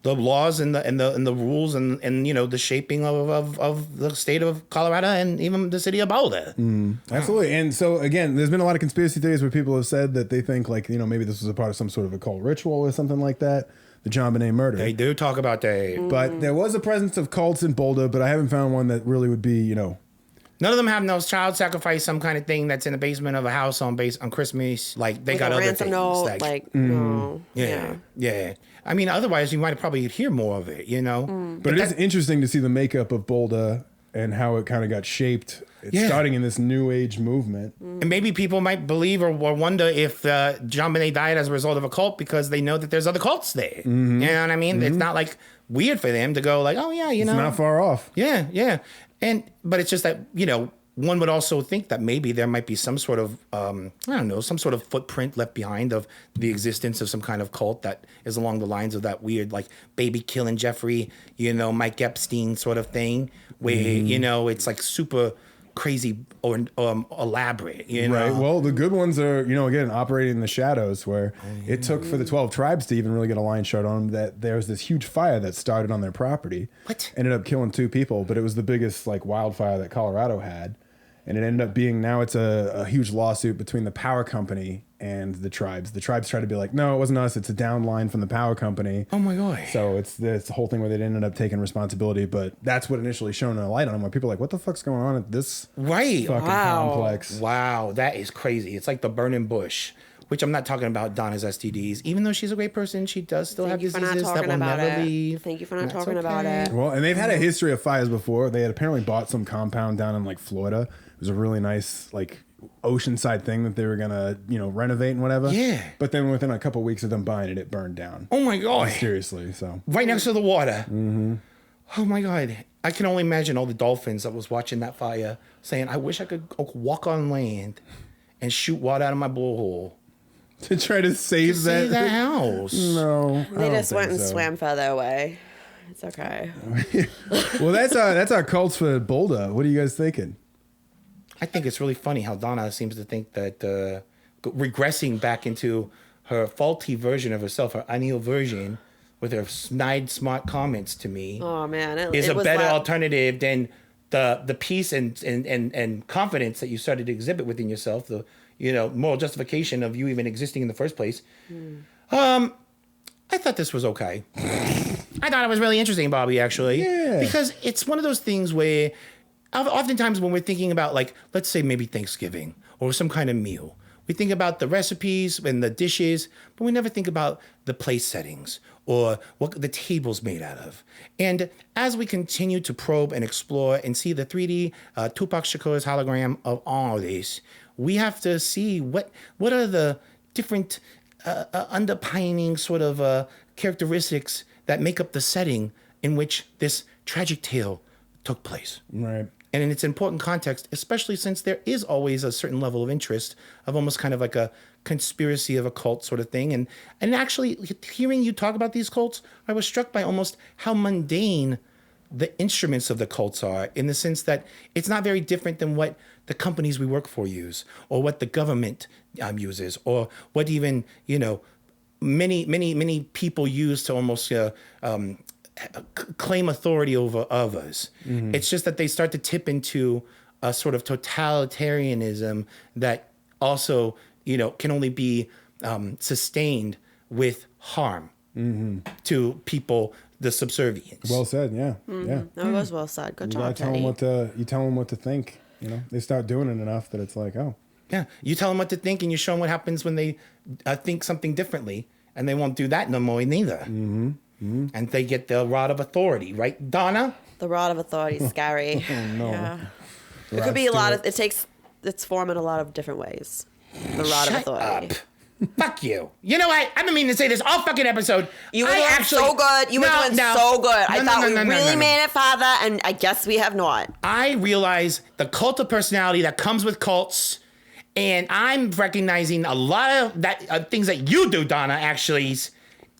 the laws and the rules and the shaping of the state of Colorado and even the city of Boulder. Absolutely. And so again, there's been a lot of conspiracy theories where people have said that they think maybe this was a part of some sort of occult ritual or something like that. The JonBenet murder. They do talk about that. But there was a presence of cults in Boulder, but I haven't found one that really would be, None of them have no child sacrifice, some kind of thing that's in the basement of a house on Christmas. Like they got other things. Note, no. Yeah. I mean, otherwise you might probably hear more of it, But it is interesting to see the makeup of Boulder and how it kind of got shaped. It's starting in this new age movement. And maybe people might believe or wonder if JonBenet died as a result of a cult because they know that there's other cults there. Mm-hmm. You know what I mean? It's not like weird for them to go like, oh yeah, It's not far off. Yeah. But it's just that, one would also think that maybe there might be some sort of, some sort of footprint left behind of the existence of some kind of cult that is along the lines of that weird, like, baby killing Jeffrey, Mike Epstein sort of thing, where, it's like super crazy or elaborate, Right. Well, the good ones are, again, operating in the shadows where it took for the 12 tribes to even really get a line shot on them that there was this huge fire that started on their property. What? Ended up killing 2 people, but it was the biggest wildfire that Colorado had. And it ended up being, now it's a huge lawsuit between the power company and the tribes. The tribes try to be like, no, it wasn't us. It's a downline from the power company. Oh my God. So it's this whole thing where they ended up taking responsibility, but that's what initially shone a light on them, where people are like, what the fuck's going on at this fucking complex? Wow, that is crazy. It's like the burning bush, which I'm not talking about Donna's STDs. Even though she's a great person, she does still have diseases that will never leave. Thank you for not talking about it. Well, and they've had a history of fires before. They had apparently bought some compound down in Florida. It was a really nice oceanside thing that they were gonna renovate and whatever. Yeah. But then within a couple of weeks of them buying it, it burned down. Oh my God. Seriously. So right next to the water. Mm-hmm. Oh my God. I can only imagine all the dolphins that was watching that fire saying, I wish I could walk on land and shoot water out of my blowhole. To try to save that house. No. They just went and swam further away. It's okay. Well, that's our cults for Boulder. What are you guys thinking? I think it's really funny how Donna seems to think that regressing back into her faulty version of herself, her ideal version, with her snide, smart comments to me, oh man, is a better alternative than the peace and confidence that you started to exhibit within yourself, the moral justification of you even existing in the first place. I thought this was okay. I thought it was really interesting, Bobby, actually. Yeah. Because it's one of those things where oftentimes when we're thinking about, let's say maybe Thanksgiving or some kind of meal, we think about the recipes and the dishes, but we never think about the place settings or what the table's made out of. And as we continue to probe and explore and see the 3D Tupac Shakur's hologram of all of this, we have to see what are the different underpinning sort of characteristics that make up the setting in which this tragic tale took place. Right. And in its important context, especially since there is always a certain level of interest of almost kind of like a conspiracy of a cult sort of thing. And actually hearing you talk about these cults, I was struck by almost how mundane the instruments of the cults are, in the sense that it's not very different than what the companies we work for use, or what the government uses, or what even, many people use to almost claim authority over others. Mm-hmm. It's just that they start to tip into a sort of totalitarianism that also, can only be sustained with harm to people, the subservience. Well said, yeah. Yeah. That was well said. Good job, tell them you tell them what to think. They start doing it enough that it's like, oh. Yeah, you tell them what to think, and you show them what happens when they think something differently, and they won't do that no more neither. Mm-hmm. Mm-hmm. And they get the rod of authority, right, Donna? The rod of authority is scary. Oh, no. Yeah. It could be a lot of, it takes its form in a lot of different ways. The rod of authority. Up. Fuck you. You know what? I've been meaning to say this all fucking episode. You were doing so good. You were doing so good. I thought we really made it, Father, and I guess we have not. I realize the cult of personality that comes with cults, and I'm recognizing a lot of that things that you do, Donna, actually,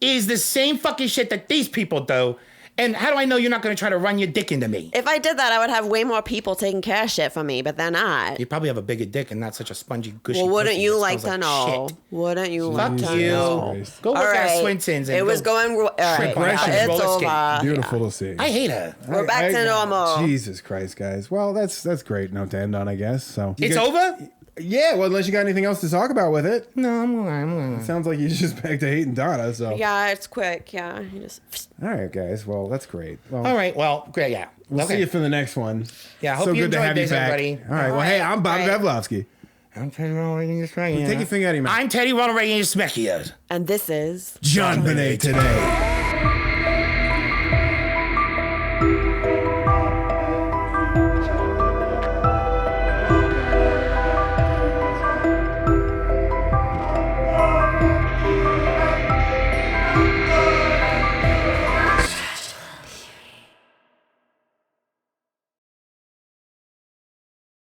is the same fucking shit that these people do. And how do I know you're not going to try to run your dick into me? If I did that, I would have way more people taking care of shit for me, but they're not. You probably have a bigger dick and not such a spongy, gushy. Well, wouldn't you like to know? Shit. Wouldn't you like to know? Go look at Swinton's. It was going. All right, it's over. Beautiful to see. I hate her. We're back to normal. Jesus Christ, guys. Well, that's great. No to end on, I guess. So it's over. Yeah, well, unless you got anything else to talk about with it. No, I'm going. It sounds like you just back to hating Donna, so. Yeah, it's quick. Yeah, you just. All right, guys. Well, that's great. Well, all right. Well, great. Yeah. We'll see you for the next one. Yeah. I hope so you good to have you back. Everybody. All right. Well, hey, I'm Bob Vevlovsky. I'm Teddy Ronald Reagan. Take your finger out of your mouth. I'm Teddy Ronald Reagan. And this is JonBenet today.